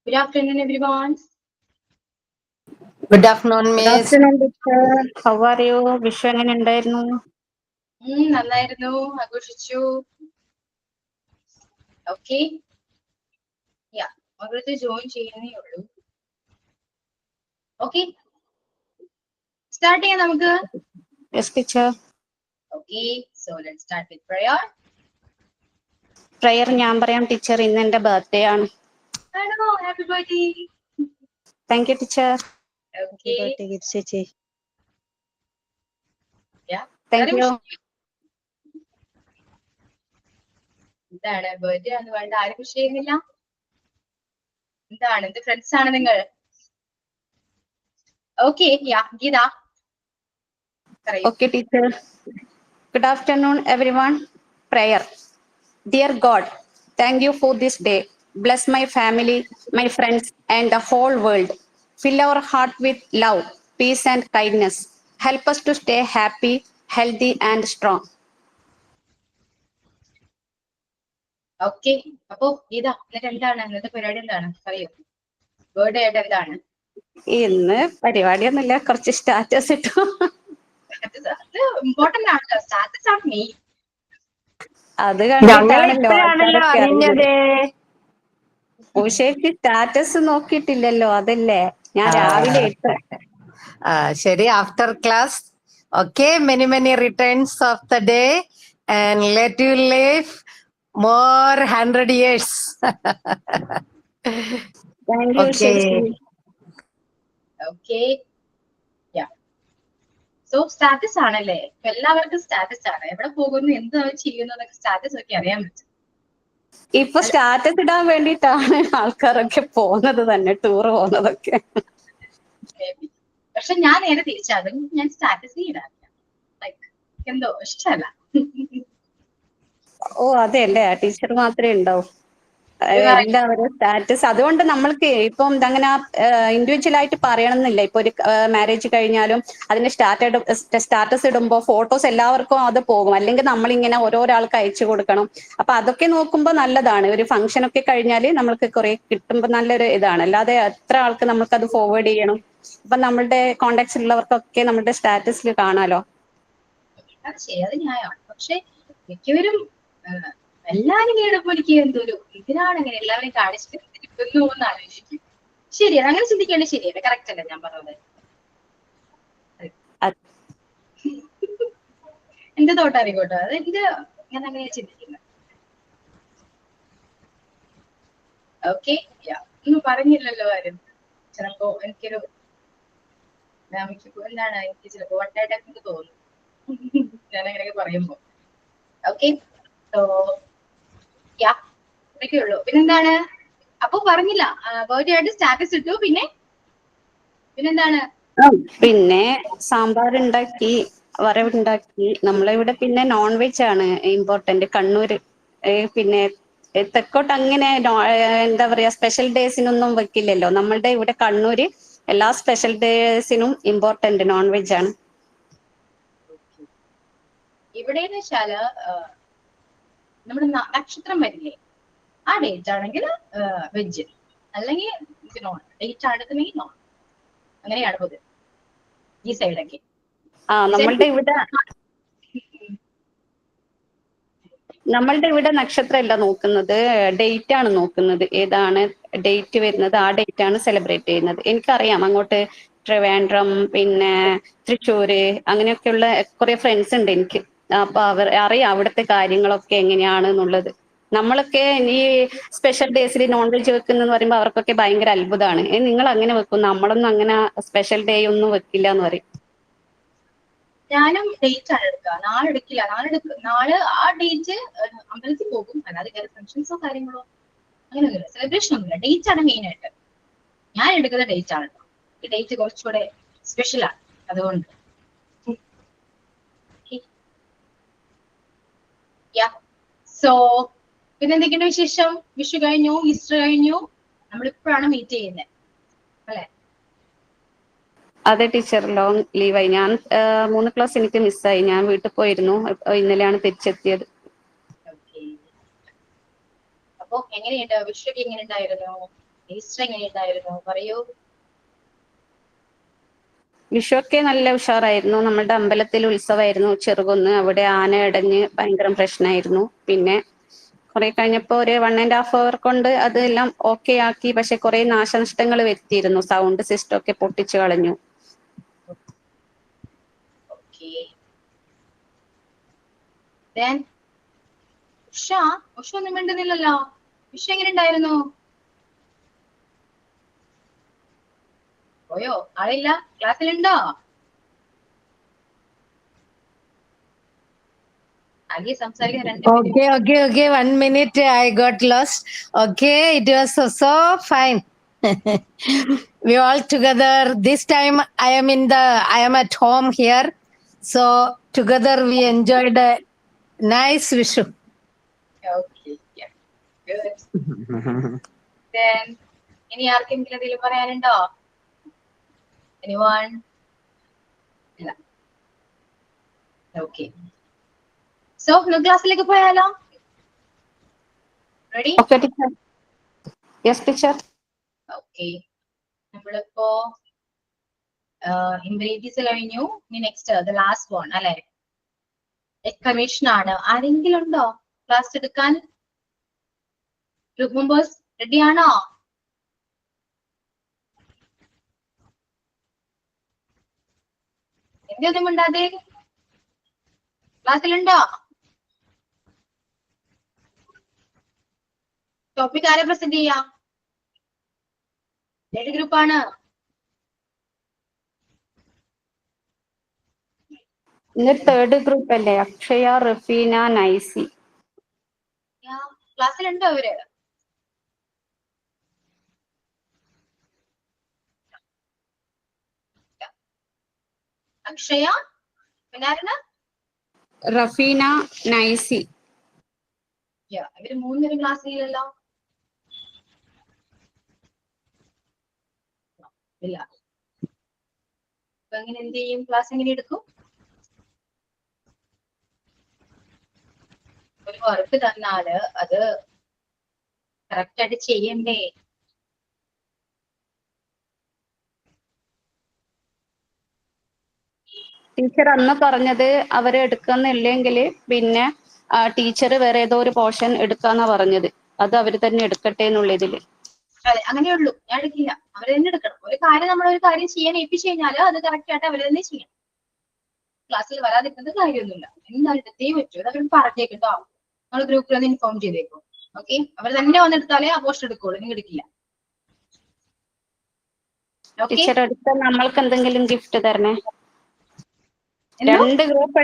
Good afternoon, everyone. Good afternoon, Good Miss. afternoon, teacher. How are you? Vishu എങ്ങനെ ഉണ്ടായിരുന്നു? നന്നായിരുന്നു, ആഘോഷിച്ചു. ഓക്കെ, അവർക്ക് ജോയിൻ ചെയ്യുന്നേ ഉള്ളൂ. ഓക്കെ, സ്റ്റാർട്ട് ചെയ്യാം നമുക്ക്. Yes, teacher. Okay, so let's start with prayer. Prayer ഞാൻ പറയാം ടീച്ചർ. ഇന്ന് എന്റെ ബർത്ത്ഡേ ആണ്. ആണോ? Happy birthday. Thank you teacher. Okay, ചേച്ചി. Thank you. എന്താണ് ബർത്ത്ഡേ എന്ന് വേണ്ട, ആരും വിഷ് ചെയ്യുന്നില്ല? എന്താണ്, എന്ത് ഫ്രണ്ട്സ് ആണ് നിങ്ങൾ? Okay, Geetha. Okay, teacher. Good afternoon, everyone. Prayer. Dear God, thank you for this day. Bless my family, my friends, and the whole world. Fill our heart with love, peace, and kindness. Help us to stay happy, healthy, and strong. Okay, അപ്പൊ ഗീത, എന്നിട്ട് എന്താണ് ഇന്നത്തെ പരിപാടി? എന്താണ് പറയൂ. Birthday ആയിട്ട് എന്താണ്? ഇന്ന് പരിപാടിയൊന്നുമില്ല, കുറച്ച് സ്റ്റാറ്റസ് ഇട്ടു. അത് ഇമ്പോർട്ടന്റ് ആണല്ലോ, സ്റ്റാറ്റസ് ആണ് മെയിൻ. അത് ഞങ്ങളിപ്പോഴാണല്ലോ അറിഞ്ഞത്. ഉഷയ്ക്ക് സ്റ്റാറ്റസ് നോക്കിയിട്ടില്ലല്ലോ, അതല്ലേ ഞാൻ രാവിലെ ഇട്ടു. ശരി, after class. Okay, many returns of the day and let you live more 100 years. Thank you, Okay. Okay, so status ആണല്ലേ, എല്ലാവർക്കും സ്റ്റാറ്റസ് ആണ്. എവിടെ പോകുന്നു, എന്താ ചെയ്യുന്നു എന്നൊക്കെ സ്റ്റാറ്റസ് ഒക്കെ അറിയാൻ പറ്റും. ഇപ്പൊ സ്റ്റാറ്റസ് ഇടാൻ വേണ്ടിയിട്ടാണ് ആൾക്കാരൊക്കെ പോകുന്നത് തന്നെ, ടൂർ പോകുന്നതൊക്കെ. പക്ഷെ ഞാൻ നേരെ തിരിച്ചാകും, ഞാൻ സ്റ്റാറ്റസ് ഇടാറില്ല. ലൈക്ക് എന്തോ ഇഷ്ടമല്ല. ഓ അതെ അല്ലേ, ടീച്ചർ മാത്രമേ ഉണ്ടാവും. എല്ലാവരും സ്റ്റാറ്റസ്. അതുകൊണ്ട് നമ്മൾക്ക് ഇപ്പം അങ്ങനെ ഇൻഡിവിജ്വൽ ആയിട്ട് പറയണമെന്നില്ല. ഇപ്പൊ ഒരു മാരേജ് കഴിഞ്ഞാലും അതിന് സ്റ്റാറ്റസ് ഇടുമ്പോൾ ഫോട്ടോസ് എല്ലാവർക്കും അത് പോകും. അല്ലെങ്കിൽ നമ്മളിങ്ങനെ ഓരോരാൾക്ക് അയച്ചു കൊടുക്കണം. അപ്പൊ അതൊക്കെ നോക്കുമ്പോൾ നല്ലതാണ്. ഒരു ഫംഗ്ഷൻ ഒക്കെ കഴിഞ്ഞാൽ നമ്മൾക്ക് കുറെ കിട്ടുമ്പോൾ നല്ലൊരു ഇതാണ്. അല്ലാതെ എത്ര ആൾക്ക് നമ്മൾക്ക് അത് ഫോർവേഡ് ചെയ്യണം. അപ്പൊ നമ്മളുടെ കോണ്ടാക്ട്സ് ഉള്ളവർക്കൊക്കെ നമ്മുടെ സ്റ്റാറ്റസിൽ കാണാലോ. അത് ശരി, അത് ന്യായമാണ്. പക്ഷെ മിക്കവരും എല്ലാരും കേട്ടപ്പോ എനിക്ക് എന്തൊരു ഇതിനാണ് അങ്ങനെ എല്ലാവരും കാണിച്ചിരിക്കുന്നു എന്ന് ആലോചിക്കും. ശരിയാണ്, അങ്ങനെ ചിന്തിക്കേണ്ടത് ശരിയല്ല, കറക്റ്റ് അല്ലേ ഞാൻ പറഞ്ഞത്? എന്റെ തോട്ടാറിക്കോട്ടോ, അത് എനിക്ക് ഞാൻ അങ്ങനെയാ ചിന്തിക്കുന്നത്. ഓക്കെ, ഒന്നും പറഞ്ഞില്ലല്ലോ ആരും. ചിലപ്പോ എനിക്കൊരു എന്താണ്, എനിക്ക് ചിലപ്പോ വട്ടായിട്ടൊക്കെ എനിക്ക് തോന്നുന്നു ഞാൻ അങ്ങനെയൊക്കെ പറയുമ്പോ. ഓക്കെ, സോ ഇതൊക്കെ ഉള്ളൂ. പിന്നെന്താണ്, അപ്പൊ പറഞ്ഞില്ല ബർത്ത്ഡേ ആയിട്ട് സ്റ്റാറ്റസ് ഇട്ടു. പിന്നെന്താണ്? പിന്നെ സാമ്പാർ ഉണ്ടാക്കി, വറവുണ്ടാക്കി. നമ്മളിവിടെ പിന്നെ നോൺ വെജ് ആണ് ഇമ്പോർട്ടന്റ്. കണ്ണൂര് പിന്നെ തെക്കോട്ട് അങ്ങനെ എന്താ പറയാ, സ്പെഷ്യൽ ഡേയ്സിനൊന്നും വെക്കില്ലല്ലോ. നമ്മളുടെ ഇവിടെ കണ്ണൂര് എല്ലാ സ്പെഷ്യൽ ഡേയ്സിനും ഇമ്പോർട്ടന്റ് നോൺ വെജ് ആണ്. ഇവിടെന്ന് വെച്ചാല് നമ്മുടെ നക്ഷത്രം വരില്ലേ, ആ ഡേറ്റ് ആണെങ്കിൽ വെജ്, അല്ലെങ്കിൽ നോൺ. Date അടുത്തുണ്ടെങ്കിൽ non. അങ്ങനെയാണ് പൊതുവെ ഈ സൈഡൊക്കെ. നമ്മളുടെ ഇവിടെ നക്ഷത്രം അല്ല നോക്കുന്നത്, ഡേറ്റ് ആണ് നോക്കുന്നത്. ഏതാണ് ഡേറ്റ് വരുന്നത്, ആ ഡേറ്റ് ആണ് സെലിബ്രേറ്റ് ചെയ്യുന്നത്. എനിക്കറിയാം, അങ്ങോട്ട് ട്രിവാൻഡ്രം, പിന്നെ തൃശ്ശൂര്, അങ്ങനെയൊക്കെയുള്ള കുറെ ഫ്രണ്ട്സ് ഉണ്ട് എനിക്ക്. അപ്പൊ അറിയാം അവിടുത്തെ കാര്യങ്ങളൊക്കെ എങ്ങനെയാണ് എന്നുള്ളത്. നമ്മളൊക്കെ ഈ സ്പെഷ്യൽ ഡേയ്സിൽ നോൺ വെജ് വെക്കുന്നെന്ന് പറയുമ്പോൾ അവർക്കൊക്കെ ഭയങ്കര അത്ഭുതമാണ്. നിങ്ങൾ അങ്ങനെ വെക്കും, നമ്മളൊന്നും അങ്ങനെ സ്പെഷ്യൽ ഡേ ഒന്നും വെക്കില്ല എന്ന് പറയും. ഞാനും ഡേറ്റ് ആണ് എടുക്കുക. നാളെ എടുക്കില്ല. നാളെ ആ ഡേറ്റ് അമ്പലത്തിൽ പോകും, അല്ലാതെ വേറെ ഫംഗ്ഷൻസോ കാര്യങ്ങളോ അങ്ങനെയൊന്നുമില്ല, സെലിബ്രേഷൻ ഒന്നുമില്ല. ഡേറ്റ് ആണ് മെയിൻ ആയിട്ട്. ഞാൻ എടുക്കുന്ന ഡേറ്റ് ആണ്. ഈ ഡേറ്റ് കുറച്ചുകൂടെ സ്പെഷ്യൽ ആണ്, അതുകൊണ്ട്. സോ പിന്നെ എന്തൊക്കെയാണ് വിശേഷം? വിഷു കഴിഞ്ഞു, ഈസ്റ്റർ കഴിഞ്ഞു, നമ്മളിപ്പോഴാണ് മീറ്റ് ചെയ്യുന്നത് അല്ലെ? അതെ ടീച്ചർ, ലോങ് ലീവായി. ഞാൻ 3 ക്ലാസ് എനിക്ക് മിസ്സായി. ഞാൻ വീട്ടിൽ പോയിരുന്നു, ഇന്നലെയാണ് തിരിച്ചെത്തിയത്. അപ്പൊ എങ്ങനെയുണ്ട് വിഷു? എങ്ങനെ ഉണ്ടായിരുന്നു? ഈസ്റ്റർ എങ്ങനെയുണ്ടായിരുന്നു പറയൂ. വിഷുവൊക്കെ നല്ല ഉഷാറായിരുന്നു. നമ്മളുടെ അമ്പലത്തിൽ ഉത്സവമായിരുന്നു ചെറുകുന്ന്. അവിടെ ആന ഇടഞ്ഞ് ഭയങ്കര പ്രശ്നമായിരുന്നു. പിന്നെ കുറെ കഴിഞ്ഞപ്പോ ഒരു 1.5 hour കൊണ്ട് അതെല്ലാം ഓക്കെ ആക്കി. പക്ഷെ കുറെ നാശനഷ്ടങ്ങൾ വരുത്തിയിരുന്നു. സൗണ്ട് സിസ്റ്റം ഒക്കെ പൊട്ടിച്ചു കളഞ്ഞു. ഓക്കെ. ഉഷ ഒന്നും മിണ്ടുന്നില്ലല്ലോ. ഉഷ എങ്ങനെ ഉണ്ടായിരുന്നു? പോയോ? ആളില്ല? ക്ലാസ്സിലുണ്ടോ? ആകെ സംസാരിക്കുന്ന 2 minute. Okay. 1 minute. I got lost. Okay, it was so fine. We all together. This time I am at home here. So together we enjoyed a nice Vishu. Okay, yeah. Good. Then ഇനി ആർക്കെങ്കിലും എന്തെങ്കിലും പറയാനുണ്ടോ? Anyone? ഇല്ല. Okay. So, ക്ലാസ്സിലേക്ക് പോയാലോ? Ready? Okay teacher. Yes teacher. Okay. നമ്മളിപ്പോ ഇംപെരേറ്റീവ്സ് കഴിഞ്ഞു. ഇനി നെക്സ്റ്റ് ദ ലാസ്റ്റ് വൺ അല്ലെ? എക്സ്ക്ലമേഷൻ ആണ്. ആരെങ്കിലും ഉണ്ടോ ക്ലാസ് എടുക്കാൻ? ഗ്രൂപ്പ് മെമ്പേഴ്സ് റെഡി ആണോ? എന്തൊന്നും ഉണ്ടാതെ ക്ലാസ്സിലുണ്ടോ? ടോപ്പിക് ആരെ പ്രസന്റ് ചെയ്യാം? ഏത് ഗ്രൂപ്പാണ്? ഇന്ന് 3rd ഗ്രൂപ്പ് അല്ലേ? അക്ഷയ, റഫീന, നൈസി. ക്ലാസ്സിലുണ്ടോ അവര്? അക്ഷയ, പിന്നെ റഫീന, നൈസി. ഇവര് 3 പേരും ക്ലാസ്സിലല്ലോ. ഇല്ല. അപ്പൊ എങ്ങനെ എന്ത് ചെയ്യും? ക്ലാസ് എങ്ങനെ എടുക്കും? ഒരു വർക്ക് തന്നാല് അത് കറക്റ്റ് ആയിട്ട് ചെയ്യണ്ടേ? ടീച്ചർ അന്ന് പറഞ്ഞത് അവരെ എടുക്കുന്നില്ലെങ്കിൽ പിന്നെ ടീച്ചർ വേറെ ഏതോ ഒരു പോർഷൻ എടുക്കാന്നാ പറഞ്ഞത്. അത് അവര് തന്നെ എടുക്കട്ടെ എന്നുള്ള ഇതില്. അതെ, അങ്ങനെയുള്ളൂ. ഞാൻ എടുക്കില്ല. അവര് തന്നെ എടുക്കണം. ഒരു കാര്യം നമ്മളൊരു കാര്യം ചെയ്യാൻ ഏൽപ്പിച്ചു കഴിഞ്ഞാല് അത് കറക്റ്റ് ആയിട്ട് അവര് തന്നെ ചെയ്യണം. ക്ലാസ്സിൽ വരാതിരിക്കുന്നത് കാര്യമൊന്നുമില്ല. എന്തായാലും എടുത്തേ പറ്റൂ. അത് അവരോട് പറഞ്ഞേക്കട്ടോ. നമ്മൾ ഗ്രൂപ്പിൽ ഒന്ന് ഇൻഫോം ചെയ്തേക്കും. ഓക്കെ? അവർ തന്നെ വന്നെടുത്താലേ ആ പോസ്റ്റ് എടുക്കുള്ളൂ. നിങ്ങൾ എടുക്കില്ല. ടീച്ചർ എടുത്ത നമ്മൾക്ക് എന്തെങ്കിലും ഗിഫ്റ്റ് തരണേ. 2 ഗ്രൂപ്പ്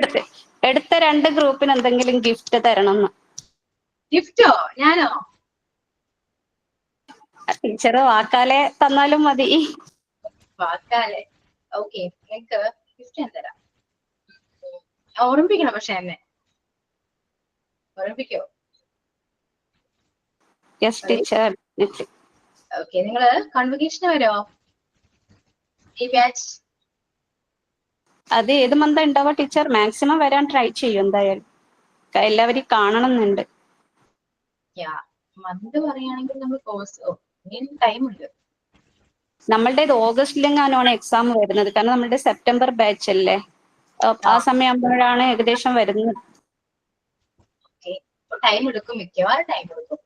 എടുത്ത 2 ഗ്രൂപ്പിന് എന്തെങ്കിലും ഗിഫ്റ്റ് തരണം. ഗിഫ്റ്റോ? ഞാനോ? ടീച്ചർ വാക്കാലെ തന്നാലും മതി. വാക്കാലെ? ഓക്കെ, നിങ്ങൾക്ക് ഗിഫ്റ്റ് ഞാൻ തരാം. ഓർമ്മിപ്പിക്കണം. പക്ഷെ എന്നെ ഓർമ്മിപ്പിക്കോ? Yes teacher. ഓക്കെ, നിങ്ങള് കോൺവൊക്കേഷന് വരുമോ? ഈ ബാച്ച് അത് ഏത് മന്താ ഉണ്ടാവുക ടീച്ചർ? മാക്സിമം വരാൻ ട്രൈ ചെയ്യും. എന്തായാലും എല്ലാവരെയും കാണണമെന്നുണ്ട്. മന്ത് പറയുകയാണെങ്കിൽ നമ്മൾ കോഴ്സ് ടൈം ഉണ്ട്. നമ്മളുടേത് ഓഗസ്റ്റിലെങ്ങാനാണ് എക്സാം വരുന്നത്. കാരണം നമ്മളുടെ സെപ്റ്റംബർ ബാച്ച് അല്ലേ. ആ സമയമാകുമ്പോഴാണ് ഏകദേശം വരുന്നത്. ടൈം എടുക്കും, മിക്കവാറും ടൈം എടുക്കും.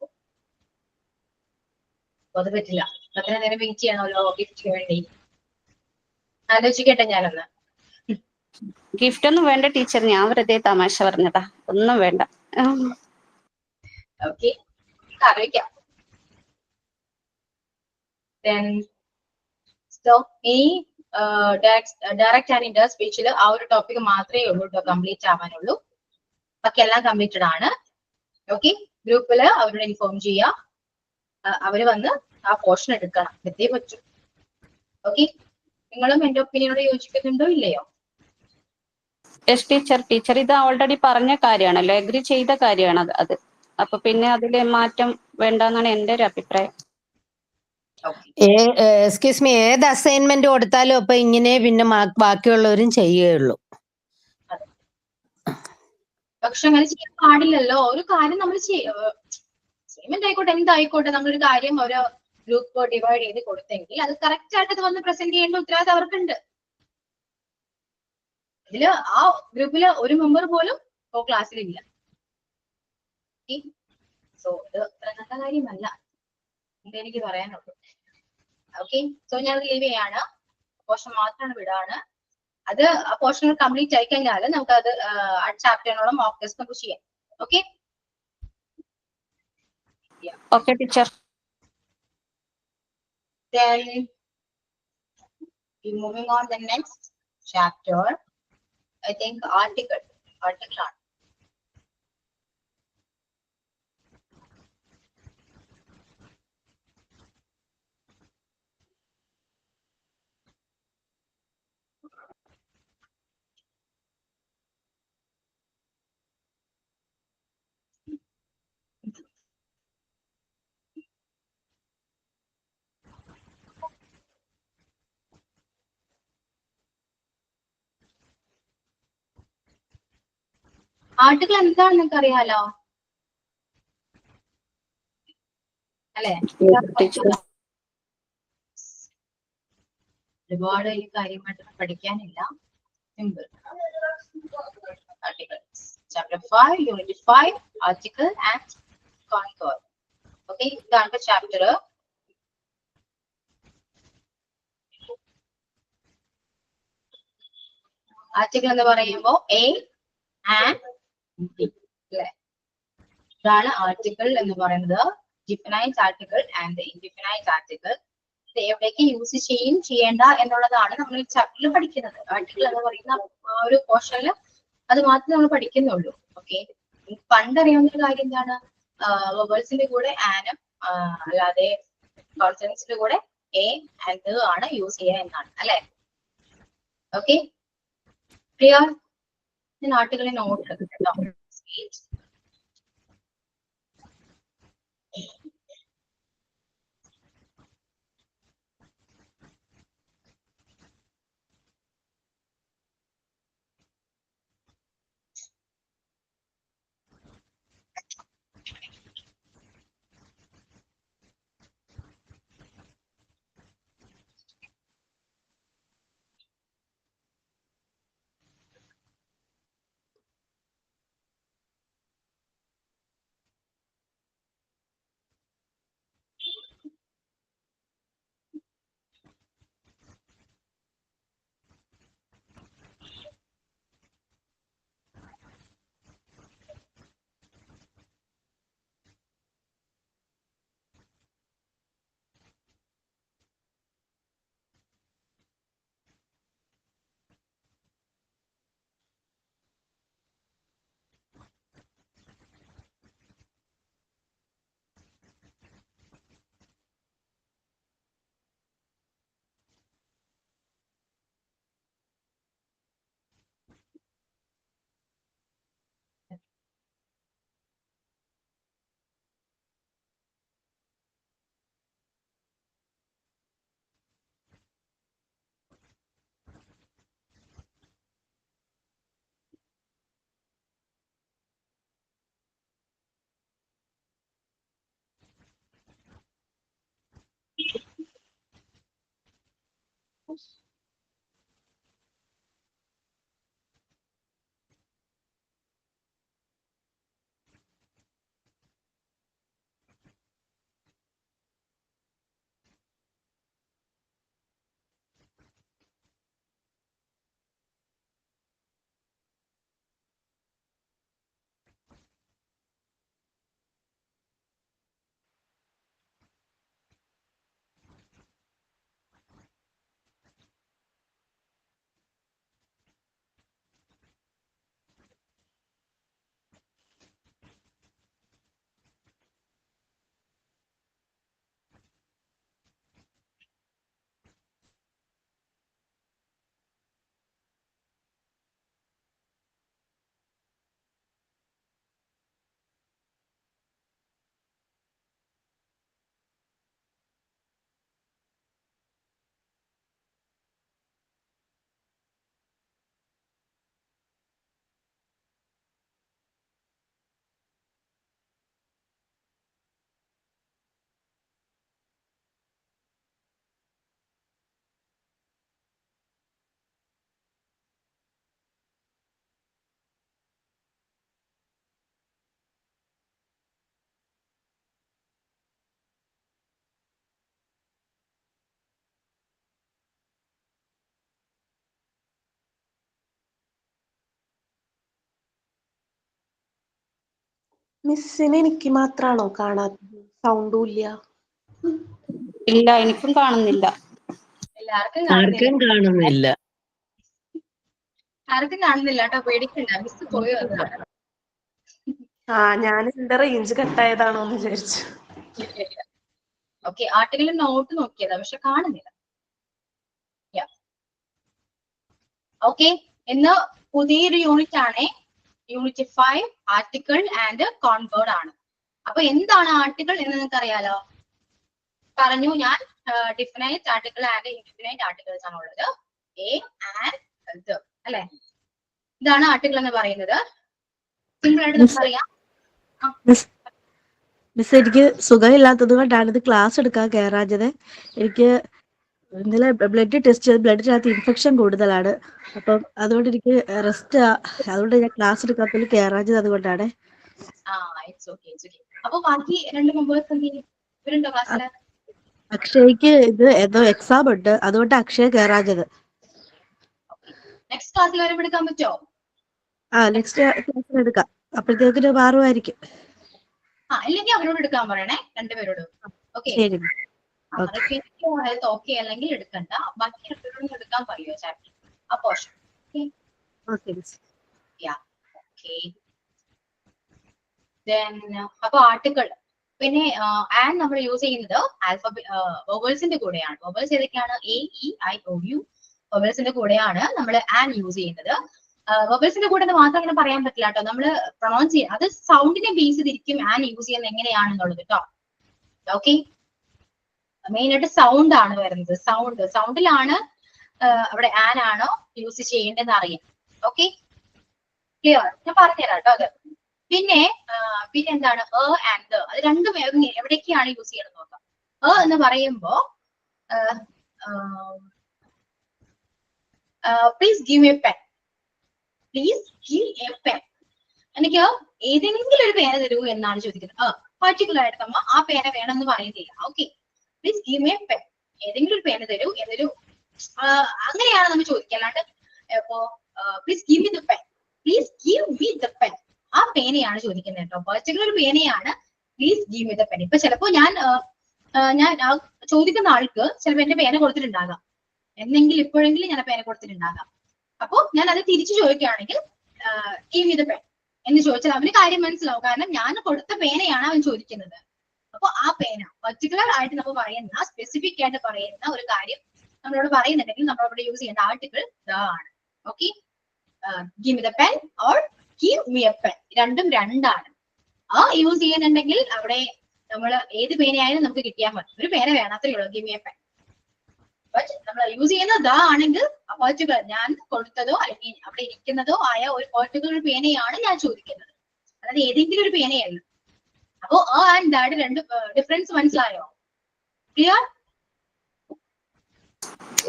അത് പറ്റില്ല. അത്ര നേരം വെയിറ്റ് ചെയ്യണമല്ലോ ഗിഫ്റ്റിന് വേണ്ടി. ആലോചിക്കട്ടെ ഞാനൊന്ന്. ഗിഫ്റ്റ് ഒന്നും വേണ്ട ടീച്ചർ. ഞാൻ വെറുതെ തമാശ പറഞ്ഞതാ. ഒന്നും വേണ്ട. ഓക്കെ, അറിയിക്കാം. ഈ ഡയറക്റ്റ് ആൻഡ് ഇൻഡയറക്റ്റ് സ്പീച്ചിൽ ആ ഒരു ടോപ്പിക് മാത്രമേ ഉള്ളൂ കേട്ടോ കംപ്ലീറ്റ് ആവാനുള്ളൂ. ബാക്കി എല്ലാം കംപ്ലീറ്റഡ് ആണ്. ഓക്കെ, ഗ്രൂപ്പില് അവരോട് ഇൻഫോം ചെയ്യാം. അവര് വന്ന് ആ പോർഷൻ എടുക്കണം. എത്തേ പറ്റും. ഓക്കെ, നിങ്ങളും എന്റെ ഒപ്പീനിയനോട് യോജിക്കുന്നുണ്ടോ ഇല്ലയോ? Yes teacher. ടീച്ചർ ഇത് ഓൾറെഡി പറഞ്ഞ കാര്യമാണല്ലോ, എഗ്രി ചെയ്ത കാര്യമാണ് അത്. അപ്പൊ പിന്നെ അതില് മാറ്റം വേണ്ടെന്നാണ് എന്റെ ഒരു അഭിപ്രായം. എക്സ്ക്യൂസ് മീ, ഏത് അസൈൻമെന്റ് കൊടുത്താലും അപ്പൊ ഇങ്ങനെ പിന്നെ ബാക്കിയുള്ളവരും ചെയ്യുകയുള്ളൂ. പക്ഷെ അങ്ങനെ ചെയ്യാൻ പാടില്ലല്ലോ. ഒരു കാര്യം നമ്മൾ അസൈൻമെന്റ് ആയിക്കോട്ടെ, എന്തായിക്കോട്ടെ, നമ്മളൊരു കാര്യം ഒരു ഗ്രൂപ്പ് ഡിവൈഡ് ചെയ്ത് കൊടുത്തെങ്കിൽ അത് കറക്റ്റ് ആയിട്ട് അത് വന്ന് പ്രസന്റ് ചെയ്യേണ്ട ഉത്തരവാദിത്തം അവർക്കുണ്ട്. ഇതില് ആ ഗ്രൂപ്പില് ഒരു മെമ്പർ പോലും ക്ലാസ്സിലില്ല. സോ ഇത് നല്ല കാര്യമല്ല, ഇതെനിക്ക് പറയാനുള്ളൂ. ഓക്കെ, സോ ഞാൻ ലീവ് ചെയ്യാണ്, പോർഷൻ മാത്രമാണ് വിടാണ്. അത് ആ പോർഷൻ കംപ്ലീറ്റ് ആയി കഴിഞ്ഞാൽ നമുക്ക് അത് ചാപ്റ്ററിനോളം മോക്ക് ടെസ്റ്റ് നമുക്ക് ചെയ്യാം. Okay okay teacher. Then we moving on the next chapter. I think article ആണ്. ആർട്ടിക്കിൾ എന്താണെന്ന് നിങ്ങൾക്ക് അറിയാലോ അല്ലെ? ഒരുപാട് ഈ കാര്യമായിട്ട് പഠിക്കാനില്ല. Simple. Articles. Chapter 5, Unit 5, Article and Concord. Okay, ഇതാണ് ചാപ്റ്റർ. ആർട്ടിക്കിൾ എന്ന് പറയുമ്പോൾ എ ആൻഡ് ഡി അല്ലെ? ഇതാണ് ആർട്ടിക്കിൾ എന്ന് പറയുന്നത്. ഡിഫിനൈറ്റ് ആർട്ടിക്കിൾ ആൻഡ് ഇൻഡിഫിനൈറ്റ് ആർട്ടിക്കിൾ. എവിടേക്ക് യൂസ് ചെയ്യും ചെയ്യേണ്ട എന്നുള്ളതാണ് നമ്മൾ ഈ ചാപ്റ്ററിൽ പഠിക്കുന്നത്. ആർട്ടിക്കിൾ എന്ന് പറയുന്ന ഒരു പോർഷനിൽ അത് മാത്രമേ നമ്മൾ പഠിക്കുന്നുള്ളൂ. ഓക്കെ, പണ്ടറിയാവുന്ന ഒരു കാര്യം എന്താണ്? വൊവൽസിന്റെ കൂടെ ആനും അല്ലാതെ കോൺസണൻസിന്റെ കൂടെ എ ആൻഡ് ആണ് യൂസ് ചെയ്യുക എന്നാണ് അല്ലെ? Okay, clear? ഞാൻ ആർട്ടിക്കിളിനെ നോട്ട് എടുക്കട്ടോ. മിസ്സിന് എനിക്ക് മാത്രാണോ കാണാത്തത്? സൗണ്ടും ഇല്ല. ഇല്ല, എനിക്കും കാണുന്നില്ല. എല്ലാവർക്കും ആർക്കും കാണുന്നില്ല. ആർക്കും കാണുന്നില്ല കേട്ടോ, പേടിക്കണ്ട, മിസ് പോയി വന്നതാണ്. ഞാൻ എന്റെ റേഞ്ച് കട്ടായതാണോ എന്ന് വിചാരിച്ചു. ഓക്കെ, ആർട്ടിക്കലും നോട്ട് നോക്കിയതാ, പക്ഷെ കാണുന്നില്ല. ഓക്കെ, ഇന്ന് പുതിയൊരു യൂണിറ്റ് ആണ്, യൂണിറ്റ് 5 ആർട്ടിക്കിൾ ആൻഡ് കോൺവേർഡ് ആണ്. അപ്പൊ എന്താണ് ആർട്ടിക്കിൾ എന്ന് നിങ്ങൾക്ക് അറിയാലോ? പറഞ്ഞു ഞാൻ, ഡിഫിനൈറ്റ് ആർട്ടിക്കിൾ ആൻഡ് ഇൻഡിഫിനൈറ്റ് ആർട്ടിക്കിൾസ് ആണ് ഉള്ളത്. എ ആൻഡ് ദ അല്ലെ, ഇതാണ് ആർട്ടിക്കിൾ എന്ന് പറയുന്നത്. സിമ്പിൾ ആയിട്ട് നമുക്ക് അറിയാം. മിസ്, എനിക്ക് സുഖമില്ലാത്തത് കൊണ്ടാണ് ഇത് ക്ലാസ് എടുക്കാൻ കയറാഞ്ഞത്. എനിക്ക് ഇന്നലെ ബ്ലഡ് ടെസ്റ്റ് ചെയ്ത് ബ്ലഡിനകത്ത് ഇൻഫെക്ഷൻ കൂടുതലാണ്. അപ്പം അതുകൊണ്ട് എനിക്ക് റെസ്റ്റ്, അതുകൊണ്ട് ഞാൻ ക്ലാസ് എടുക്കാത്തതിൽ കയറാഞ്ഞത് അതുകൊണ്ടാണ്. It's okay. അപ്പൊ ബാക്കി 2 മെമ്പേഴ്സ് ഇവരുണ്ടോ ക്ലാസ്സിൽ? അക്ഷയ്ക്ക് ഇത് എന്തോ എക്സാം ഉണ്ട്, അതുകൊണ്ട് അക്ഷയ കയറാഞ്ഞത്. നെക്സ്റ്റ് ക്ലാസ്സിൽ വരെ എടുക്കാൻ പറ്റുമോ? നെക്സ്റ്റ് ക്ലാസ്സിൽ എടുക്കാം, അപ്പോഴത്തേക്കിന് മാറുമായിരിക്കും. അല്ലെങ്കിൽ അവരോട് എടുക്കാൻ പറയണേ, 2 പേരോട്. ഓക്കെ, ശരി. ഹെൽത്ത് ഓക്കെ അല്ലെങ്കിൽ എടുക്കണ്ട, ബാക്കി 2 പേരോട് എടുക്കാൻ പറയുമോ ചാപ്റ്റർ ആ പോർഷൻ? അപ്പൊ ആർട്ടിക്കിൾ പിന്നെ ആൻഡ് നമ്മൾ യൂസ് ചെയ്യുന്നത് വൊവൽസിന്റെ കൂടെയാണ്. വൊവൽസ് ഏതൊക്കെയാണ്? A, E, I, O, U. വൊവൽസിന്റെ കൂടെയാണ് നമ്മൾ ആൻഡ് യൂസ് ചെയ്യുന്നത്. വൊവൽസിന്റെ കൂടെ മാത്രം അങ്ങനെ പറയാൻ പറ്റില്ല കേട്ടോ, നമ്മൾ പ്രൊണൗൺസ് ചെയ്യുക, അത് സൗണ്ടിനെ ബേസ് ചെയ്തിരിക്കും ആൻഡ് യൂസ് ചെയ്യുന്നത് എങ്ങനെയാണെന്നുള്ളത് കേട്ടോ. ഓക്കെ, മെയിൻ ആയിട്ട് സൗണ്ട് ആണ് വരുന്നത്. സൗണ്ടിലാണ് അവിടെ ആൻ ആണോ യൂസ് ചെയ്യേണ്ടതെന്ന് അറിയാം. Okay, clear? ഞാൻ പറഞ്ഞുതരാം കേട്ടോ അത്. പിന്നെ എന്താണ് ആൻഡ് ദ, അത് രണ്ടും എവിടേക്കാണ് യൂസ് ചെയ്യണം നോക്കാം. എന്ന് പറയുമ്പോ please give A pen, please give A pen. എനിക്ക് ഏതെങ്കിലും ഒരു പേന തരൂ എന്നാണ് ചോദിക്കുന്നത്. പർട്ടിക്കുലർ ആയിട്ട് നമ്മ ആ പേന വേണമെന്ന് പറയുന്നില്ല. Okay, please give me a pen, ഏതെങ്കിലും ഒരു പേന തരൂ എന്നൊരു അങ്ങനെയാണ് നമ്മൾ ചോദിക്കുക. അല്ലാണ്ട് ഇപ്പോ please give me the pen, please give me the pen, ആ പേനയാണ് ചോദിക്കുന്നത് കേട്ടോ. പർട്ടിക്കുലർ ഒരു പേനയാണ്, please give me the pen. ഇപ്പൊ ചിലപ്പോ ഞാൻ ചോദിക്കുന്ന ആൾക്ക് ചിലപ്പോ എന്റെ പേന കൊടുത്തിട്ടുണ്ടാകാം, എന്നെങ്കിലും ഇപ്പോഴെങ്കിലും ഞാൻ പേന കൊടുത്തിട്ടുണ്ടാകാം. അപ്പൊ ഞാൻ അത് തിരിച്ചു ചോദിക്കുകയാണെങ്കിൽ ഗിവ് മി ദ പെൻ എന്ന് ചോദിച്ചാൽ അവന് കാര്യം മനസ്സിലാവും, കാരണം ഞാൻ കൊടുത്ത പേനയാണ് അവൻ ചോദിക്കുന്നത്. അപ്പൊ ആ പേന പർട്ടിക്കുലർ ആയിട്ട് നമ്മൾ പറയുന്ന, സ്പെസിഫിക് ആയിട്ട് പറയുന്ന ഒരു കാര്യം നമ്മളോട് പറയുന്നുണ്ടെങ്കിൽ നമ്മളവിടെ യൂസ് ചെയ്യുന്ന ആർട്ടിക്കിൾ ദ ആണ്. Okay, give me the pen or give me a pen, രണ്ടും രണ്ടാണ്. യൂസ് ചെയ്യുന്നുണ്ടെങ്കിൽ അവിടെ നമ്മൾ ഏത് പേനയായാലും നമുക്ക് കിട്ടിയാൽ മതി, ഒരു പേന വേണം, അത്രയേ ഉള്ളൂ, give me a pen. But നമ്മൾ യൂസ് ചെയ്യുന്നത് ദ ആണെങ്കിൽ പർട്ടിക്കുലർ ഞാൻ കൊടുത്തതോ അല്ലെങ്കിൽ അവിടെ ഇരിക്കുന്നതോ ആയ ഒരു പർട്ടിക്കുലർ പേനയാണ് ഞാൻ ചോദിക്കുന്നത്, അതായത് ഏതെങ്കിലും ഒരു പേനയല്ല. അപ്പോ ആൻഡ് ദാറ്റ് രണ്ട് ഡിഫറൻസ് മനസ്സിലായോ? ക്ലിയർ?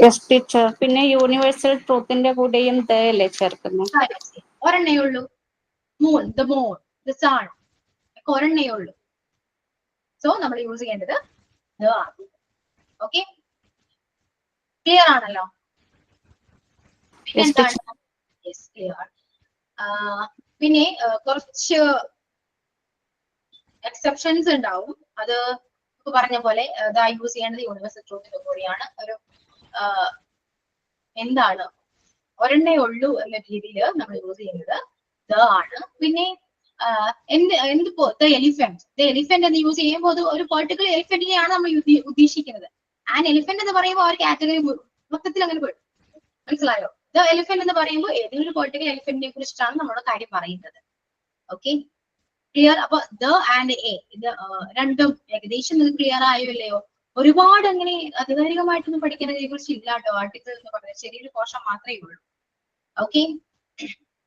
Yes teacher. പിന്നെ യൂണിവേഴ്സൽ ട്രൂത്തിന്റെ കൂടെയും ദ അല്ലേ ചേർക്കുന്നത്? ഒരെണ്ണേ ഉള്ളൂ. Moon, the moon, the sun ഒക്കെ ഒരെണ്ണേ ഉള്ളൂ. സോ നമ്മൾ യൂസ് ചെയ്യേണ്ടത് ദ ആണ്. ഓക്കെ, ക്ലിയർ ആണല്ലോ? പിന്നെന്താണ്? Yes, clear. പിന്നെ കുറച്ച് എക്സെപ്ഷൻസ് ഉണ്ടാവും. അത് പറഞ്ഞ പോലെ ദ യൂസ് ചെയ്യേണ്ടത് യൂണിവേഴ്സൽ ട്രൂത്തിന്റെ കൂടെയാണ്. ഒരു എന്താണ് ഒരെണ്ണേ ഉള്ളൂ എന്ന രീതിയിൽ നമ്മൾ യൂസ് ചെയ്യുന്നത് ദ ആണ്. പിന്നെ എന്തിപ്പോ ദ എലിഫന്റ് എന്ന് യൂസ് ചെയ്യുമ്പോൾ അത് ഒരു പെർട്ടിക്കുലർ എലിഫന്റിനെയാണ് നമ്മൾ ഉദ്ദേശിക്കുന്നത്. ആൻഡ് എലിഫന്റ് എന്ന് പറയുമ്പോൾ ആ ഒരു കാറ്റഗറി മൊത്തത്തിൽ അങ്ങനെ പോയി, മനസ്സിലായോ? ദ എലിഫന്റ് എന്ന് പറയുമ്പോൾ ഏതെങ്കിലും ഒരു പെർട്ടിക്കുലർ എലിഫന്റിനെ കുറിച്ചിട്ടാണ് നമ്മുടെ കാര്യം പറയുന്നത്. Okay, clear? അപ്പൊ ദ ആൻഡ് എ ഇത് രണ്ടും ഏകദേശം ഇത് ക്ലിയർ ആയോ ഇല്ലയോ? ഒരുപാട് അങ്ങനെ ആധികാരികമായിട്ടൊന്നും പഠിക്കുന്നതിനെ കുറിച്ച് ഇല്ല കേട്ടോ. ആർട്ടിക്കിൾ എന്ന് പറഞ്ഞാൽ ചെറിയൊരു പോർഷൻ മാത്രമേ ഉള്ളൂ. ഓക്കെ,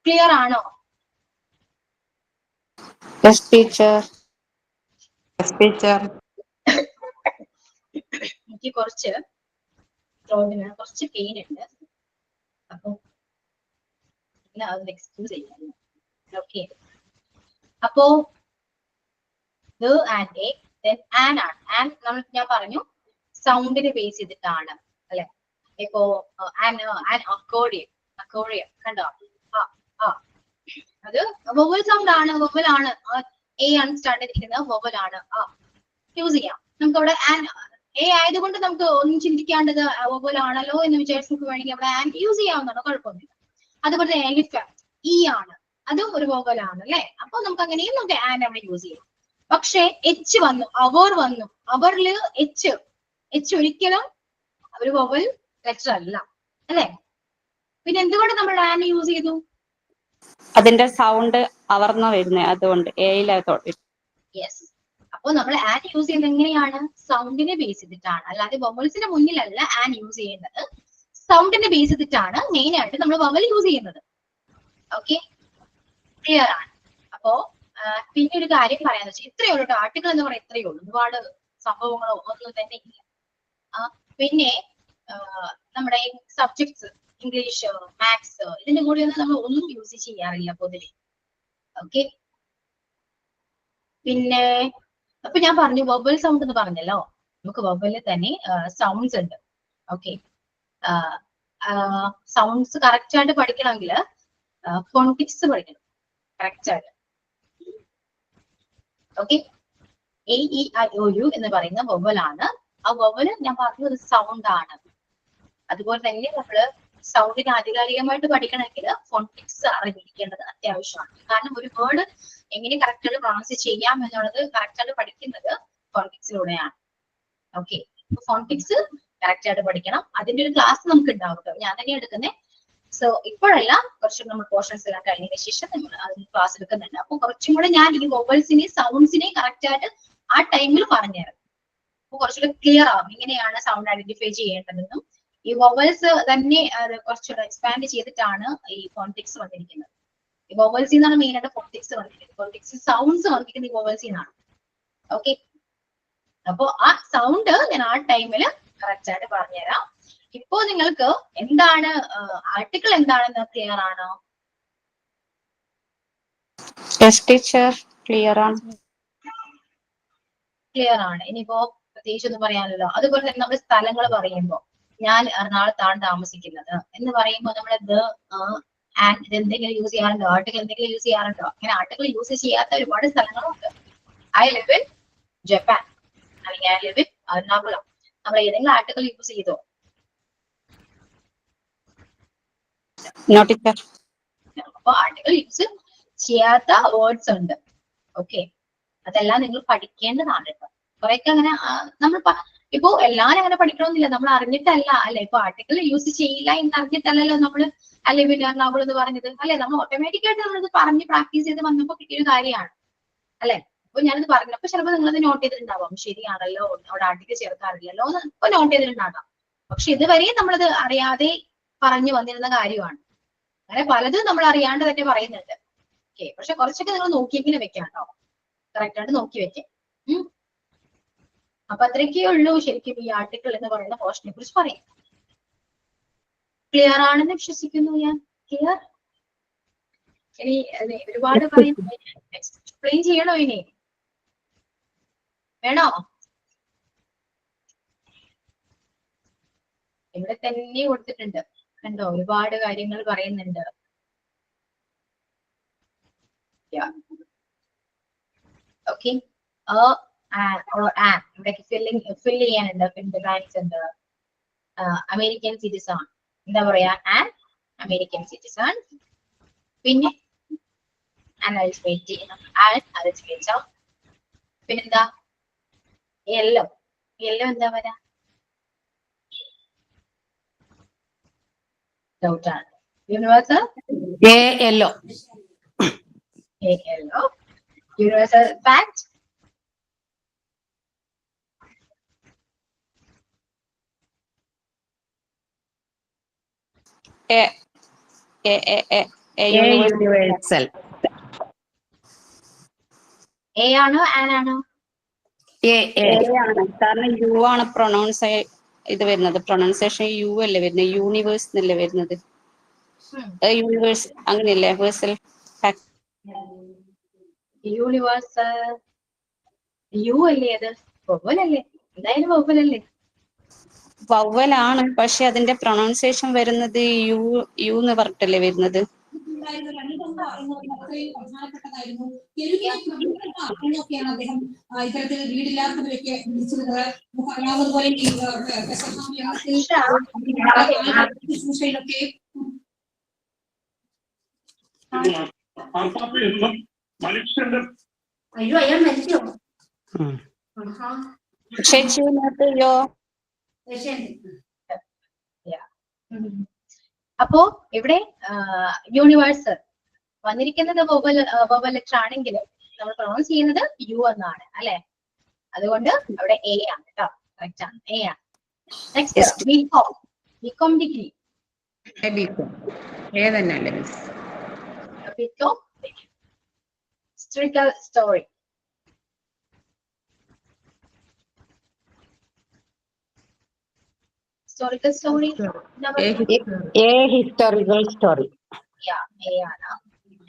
ക്ലിയർ ആണോ? Yes teacher. എനിക്ക് കുറച്ച് ത്രോട്ടിന് കുറച്ച് പെയിൻ ഉണ്ട്, അപ്പൊ അതൊന്ന് എക്സ്ക്യൂസ് ചെയ്യാം. ഓക്കെ, അപ്പോ the and A then an ആണ്. ആൻ ഞാൻ പറഞ്ഞു സൗണ്ടിനെ ബേസ് ചെയ്തിട്ടാണ് അല്ലെ. ഇപ്പോ അക്കോഡിയം കണ്ടോ? അത് വൊവൽ സൗണ്ട് ആണ്, വൊവൽ ആണ്. എ ആണ് സ്റ്റാർട്ട് ചെയ്തിരിക്കുന്നത്, വൊവൽ ആണ്, യൂസ് ചെയ്യാം. നമുക്ക് അവിടെ എ ആയതുകൊണ്ട് നമുക്ക് ഒന്നും ചിന്തിക്കാണ്ടത് വൊവൽ ആണല്ലോ എന്ന് വിചാരിച്ച് നമുക്ക് വേണമെങ്കിൽ അവിടെ ആൻഡ് യൂസ് ചെയ്യാവുന്നതാണ്, കുഴപ്പമൊന്നുമില്ല. അതുപോലെ എലിഫന്റ് ഇ ആണ്, അതും ഒരു വൊവൽ ആണ് അല്ലെ. അപ്പൊ നമുക്ക് അങ്ങനെയും നമുക്ക് ആൻഡ് അവിടെ യൂസ് ചെയ്യാം. പക്ഷെ എച്ച് വന്നു, അവർ വന്നു, അവരില് എച്ച് ഒരിക്കലും ഒരു വൊവൽ ലെറ്റർ അല്ല അല്ലെ. പിന്നെ എന്തുകൊണ്ട് നമ്മൾ ആൻഡ് യൂസ് ചെയ്തു? അതിന്റെ സൗണ്ട് അവർന്ന വരുന്നത്, അതുകൊണ്ട് എയിലത്തോട്ട്. യെസ്. അപ്പൊ നമ്മൾ ആൻഡ് യൂസ് ചെയ്യുന്നത് എങ്ങനെയാണ്? സൗണ്ടിനെ ബേസ് ചെയ്തിട്ടാണ്, അല്ലാതെ വൊവൽസിന്റെ മുന്നിലല്ല ആൻഡ് യൂസ് ചെയ്യുന്നത്. സൗണ്ടിനെ ബേസ് ചെയ്തിട്ടാണ് മെയിൻ ആയിട്ട് നമ്മൾ വൊവൽ യൂസ് ചെയ്യുന്നത്. ഓക്കെ, ക്ലിയർ ആണ്. അപ്പോ പിന്നെ ഒരു കാര്യം പറയാന്ന് വെച്ചാൽ ഇത്രയേ ഉള്ളൂ. ആർട്ടിക്കിൾ എന്ന് പറയുന്നത് ഇത്രയേ ഉള്ളൂ, ഒരുപാട് സംഭവങ്ങളോ ഒന്നും തന്നെ ഇല്ല. പിന്നെ നമ്മുടെ സബ്ജക്ട്സ് ഇംഗ്ലീഷ്, മാത്സ്, ഇതിന്റെ കൂടെ ഒന്നും നമ്മൾ ഒന്നും യൂസ് ചെയ്യാറില്ല പൊതുവെ. ഓക്കെ, പിന്നെ അപ്പൊ ഞാൻ പറഞ്ഞു വൊവൽ സൗണ്ട് എന്ന് പറഞ്ഞല്ലോ. നമുക്ക് വൊവലിൽ തന്നെ സൗണ്ട്സ് ഉണ്ട്. ഓക്കെ, സൗണ്ട്സ് കറക്റ്റ് ആയിട്ട് പഠിക്കണമെങ്കിൽ ഫോണിക്സ് പഠിക്കണം കറക്റ്റ് ആയിട്ട്. Okay, A E I O U എന്ന് പറയുന്ന വൊവൽ ആണ്. ആ വൊവൽ ഞാൻ പറഞ്ഞ ഒരു സൗണ്ട് ആണ്. അതുപോലെ തന്നെ നമ്മള് സൗണ്ടിനെ ആധികാരികമായിട്ട് പഠിക്കണമെങ്കിൽ ഫോണിക്സ് അറിഞ്ഞിരിക്കേണ്ടത് അത്യാവശ്യമാണ്. കാരണം ഒരു വേർഡ് എങ്ങനെ കറക്റ്റ് ആയിട്ട് പ്രൊണൗൺസ് ചെയ്യാം എന്നുള്ളത് കറക്റ്റ് ആയിട്ട് പഠിക്കുന്നത് ഫോണിക്സിലൂടെയാണ്. ഓക്കെ, ഫോണിക്സ് കറക്റ്റ് ആയിട്ട് പഠിക്കണം. അതിന്റെ ഒരു ക്ലാസ് നമുക്ക് ഉണ്ടാവും കേട്ടോ, ഞാൻ തന്നെ എടുക്കുന്നത്. സോ ഇപ്പോഴല്ല, കുറച്ചും നമ്മൾ പോർഷൻസ് എല്ലാം കഴിഞ്ഞതിന് ശേഷം നമ്മൾ അതിന് ക്ലാസ് എടുക്കുന്നുണ്ട്. അപ്പൊ കുറച്ചും കൂടെ ഞാൻ ഈ വൊവൽസിനെയും സൗണ്ട്സിനെയും കറക്റ്റ് ആയിട്ട് ആ ടൈമിൽ പറഞ്ഞുതരാം. അപ്പൊ കുറച്ചുകൂടെ ക്ലിയർ ആവും എങ്ങനെയാണ് സൗണ്ട് ഐഡന്റിഫൈ ചെയ്യേണ്ടതെന്നും. ഈ വൊവൽസ് തന്നെ കുറച്ചുകൂടെ എക്സ്പാൻഡ് ചെയ്തിട്ടാണ് ഈ ഫോണിക്സ് വന്നിരിക്കുന്നത്. ഈ വൊവൽസിൽ നിന്നാണ് മെയിൻ ആയിട്ട് ഫോണിക്സ് വന്നിരിക്കുന്നത്. ഫോണിക്സ് സൗണ്ട്സ് വന്നിരിക്കുന്നത് ഈ വൊവൽസിൽ നിന്നാണ്. ഓക്കെ, അപ്പൊ ആ സൗണ്ട് ഞാൻ ആ ടൈമിൽ കറക്റ്റ് ആയിട്ട് പറഞ്ഞുതരാം. ഇപ്പോ നിങ്ങൾക്ക് എന്താണ് ആർട്ടിക്കിൾ എന്താണെന്ന് ക്ലിയർ ആണോ? ടീച്ചർ ക്ലിയർ ആണ്. ക്ലിയർ ആണ്. ഇനിയിപ്പോ പ്രത്യേകിച്ച് ഒന്നും പറയാനല്ലോ. അതുപോലെ തന്നെ നമ്മൾ സ്ഥലങ്ങൾ പറയുമ്പോൾ, ഞാൻ എറണാകുളത്താണ് താമസിക്കുന്നത് എന്ന് പറയുമ്പോൾ നമ്മൾ ആൻഡ് എന്തെങ്കിലും യൂസ് ചെയ്യാറുണ്ടോ? ആർട്ടിക്കിൾ എന്തെങ്കിലും യൂസ് ചെയ്യാറുണ്ടോ? അങ്ങനെ ആർട്ടിക്കിൾ യൂസ് ചെയ്യാത്ത ഒരുപാട് സ്ഥലങ്ങളുണ്ട്. ഐ ലിവ് ഇൻ ജപ്പാൻ അല്ലെങ്കിൽ ഐ ലിവ് ഇൻ എറണാകുളം. നമ്മൾ ഏതെങ്കിലും ആർട്ടിക്കിൾ യൂസ് ചെയ്തോ? അപ്പൊ ആർട്ടിക്കിൾ യൂസ് ചെയ്യാത്ത വേർഡ്സ് ഉണ്ട്. ഓക്കെ, അതെല്ലാം നിങ്ങൾ പഠിക്കേണ്ടതാണ് കേട്ടോ. കുറെയൊക്കെ അങ്ങനെ നമ്മൾ ഇപ്പോ എല്ലാരും അങ്ങനെ പഠിക്കണമെന്നില്ല, നമ്മൾ അറിഞ്ഞിട്ടല്ല അല്ലെ. ഇപ്പൊ ആർട്ടിക്കിൾ യൂസ് ചെയ്യില്ല എന്ന് അറിഞ്ഞിട്ടല്ലല്ലോ നമ്മൾ അല്ലെങ്കിൽ എറണാകുളം എന്ന് പറഞ്ഞത് അല്ലെ. നമ്മൾ ഓട്ടോമാറ്റിക് ആയിട്ട് നമ്മളിത് പറഞ്ഞ് പ്രാക്ടീസ് ചെയ്ത് വന്നപ്പോൾ കിട്ടിയൊരു കാര്യമാണ് അല്ലെ. അപ്പൊ ഞാനിത് പറഞ്ഞപ്പോ ചിലപ്പോൾ നിങ്ങളത് നോട്ട് ചെയ്തിട്ടുണ്ടാവാം, ശരിയാണല്ലോ അവിടെ ആർട്ടിക്കിൾ ചേർക്കാറില്ലല്ലോ എന്ന് ഇപ്പൊ നോട്ട് ചെയ്തിട്ടുണ്ടാകാം. പക്ഷെ ഇതുവരെ നമ്മളത് അറിയാതെ പറഞ്ഞു വന്നിരുന്ന കാര്യമാണ്. അങ്ങനെ പലതും നമ്മൾ അറിയാണ്ട് തന്നെ പറയുന്നുണ്ട്. ഓക്കെ, പക്ഷെ കുറച്ചൊക്കെ നിങ്ങൾ നോക്കിയെങ്കിലും വെക്കാം കേട്ടോ, കറക്റ്റ് ആയിട്ട് നോക്കി വെക്കാം. അപ്പൊ അത്രയൊക്കെ ഉള്ളൂ ശരിക്കും ഈ ആർട്ടിക്കിൾ എന്ന് പറയുന്ന പോർഷനെ കുറിച്ച് പറയാം. ക്ലിയർ ആണെന്ന് വിശ്വസിക്കുന്നു ഞാൻ. ക്ലിയർ? ഇനി ഒരുപാട് പറയും, എക്സ്പ്ലെയിൻ ചെയ്യണോ? ഇനി വേണോ? ഇവിടെ തന്നെ കൊടുത്തിട്ടുണ്ട് കണ്ടോ, ഒരുപാട് കാര്യങ്ങൾ പറയുന്നുണ്ട്. ഓക്കെ, ഇവിടെ ഫിൽ ചെയ്യാനുണ്ട്, പിന്നെ ബ്ലാങ്ക്സ് ഉണ്ട്. അമേരിക്കൻ സിറ്റിസൺ എന്താ പറയാ? An American citizen. പിന്നെ പിന്നെന്താ? യെല്ലോ. യെല്ലോ എന്താ പറയാ? ഡൗട്ടാണ്. Universal yellow. Yellow. Universal fact. Universal. A ആണോ ആൻ ആണോ? ആണ്. കാരണം യു ആണ് പ്രൊണൗൺസ് ഇത് വരുന്നത്. പ്രൊണൗൺസിയേഷൻ യു അല്ലേ വരുന്നത്, യൂണിവേഴ്സ് എന്നല്ലേ വരുന്നത്. യൂണിവേഴ്സ് അങ്ങനെയല്ലേ? യൂണിവേഴ്സൽ യു അല്ലേ? അത് വൊവലല്ലേ? എന്തായാലും വൊവലല്ലേ? വവ്വലാണ്, പക്ഷെ അതിന്റെ പ്രൊണൗൺസിയേഷൻ വരുന്നത് യു എന്ന് പറഞ്ഞിട്ടല്ലേ വരുന്നത്. ഉണ്ടായിരുന്ന രണ്ടുമ്പ എന്നത് അത്രയും പ്രധാനപ്പെട്ടതായിരുന്നു. തെരുവിലെ പ്രമുഖ എന്നൊക്കെയാണ് അദ്ദേഹം ഇത്തരത്തിൽ വീടില്ലാത്തവരൊക്കെ വിളിച്ചിരുന്നത്. നമുക്ക് അറിയാവുന്നതുപോലെ ഈ ശുശ്രൂഷയിലൊക്കെ അയ്യോ അയാൾ മരിച്ചോ? അപ്പോ ഇവിടെ യൂണിവേഴ്സൽ വന്നിരിക്കുന്നത് വോവൽ ലെറ്റർ ആണെങ്കിലും നമ്മൾ പ്രൊണൗൺസ് ചെയ്യുന്നത് യു എന്നാണ് അല്ലെ. അതുകൊണ്ട് അവിടെ എ ആണ് കേട്ടോ. കറക്റ്റ് ആണ്, എ ആണ്. Next BCom degree. BCom historical story. Historical story. A historical story. Yeah, A ആണ്.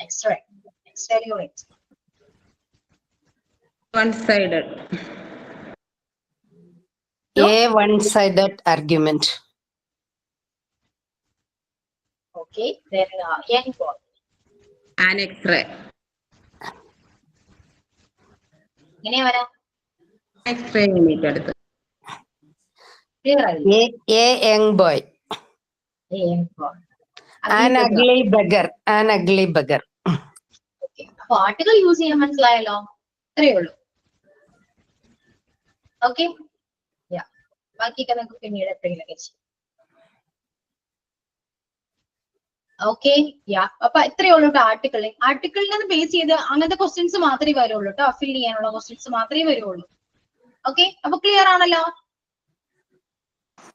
Extra unit. One-sided. A one-sided argument. Okay, then young boy. Annexure. എങ്ങനെയാ വരാ? Annexure unit എടുത്ത്. A young boy. A young boy. An ugly beggar. An ugly beggar. Okay. അപ്പൊ article use ചെയ്യാൻ മനസ്സിലായല്ലോ. ഇത്രയേ ഉള്ളൂ. Okay, ബാക്കിയൊക്കെ നമുക്ക് പിന്നീട് എപ്പോഴെങ്കിലൊക്കെ ചെയ്യാം. ഓക്കെ, അപ്പൊ ഇത്രയേ ഉള്ളൂ ആർട്ടിക്കിളിൽ. ആർട്ടിക്കിളിനെ ബേസ് ചെയ്ത് അങ്ങനത്തെ ക്വസ്റ്റ്യൻസ് മാത്രമേ വരുള്ളൂ കേട്ടോ. ഫിൽ ചെയ്യാനുള്ള ക്വസ്റ്റ്യൻസ് മാത്രമേ വരുള്ളൂ. ഓക്കെ, അപ്പൊ ക്ലിയർ ആണല്ലോ?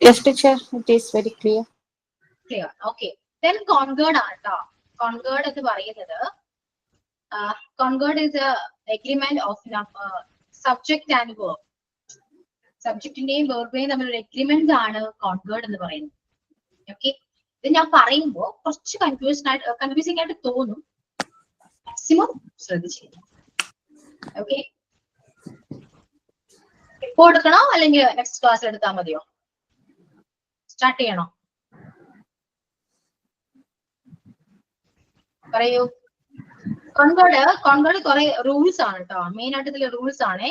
Yes, teacher. It is very clear. Clear. Okay. Then concord ആണ് കേട്ടോ. Concord എന്ന് പറയുന്നത് concord is a agreement of subject and verb. സബ്ജക്റ്റിന്റെയും വെർബിന്റെയും തമ്മിലൊരു എഗ്രിമെന്റ് ആണ് concord എന്ന് പറയുന്നത്. ഓക്കെ, ഇത് ഞാൻ പറയുമ്പോ കുറച്ച് കൺഫ്യൂസിംഗ് ആയിട്ട് തോന്നും. മാക്സിമം ശ്രദ്ധിച്ചിരിക്കണം. ഓക്കെ, ഇപ്പോ എടുക്കണോ അല്ലെങ്കിൽ നെക്സ്റ്റ് ക്ലാസ്സിൽ എടുത്താൽ മതിയോ? സ്റ്റാർട്ട് ചെയ്യണോ? പറയൂ. കോൺകോർഡ് കുറെ റൂൾസ് ആണ് കേട്ടോ. മെയിൻ ആയിട്ട് ഇതിലെ റൂൾസ് ആണ്.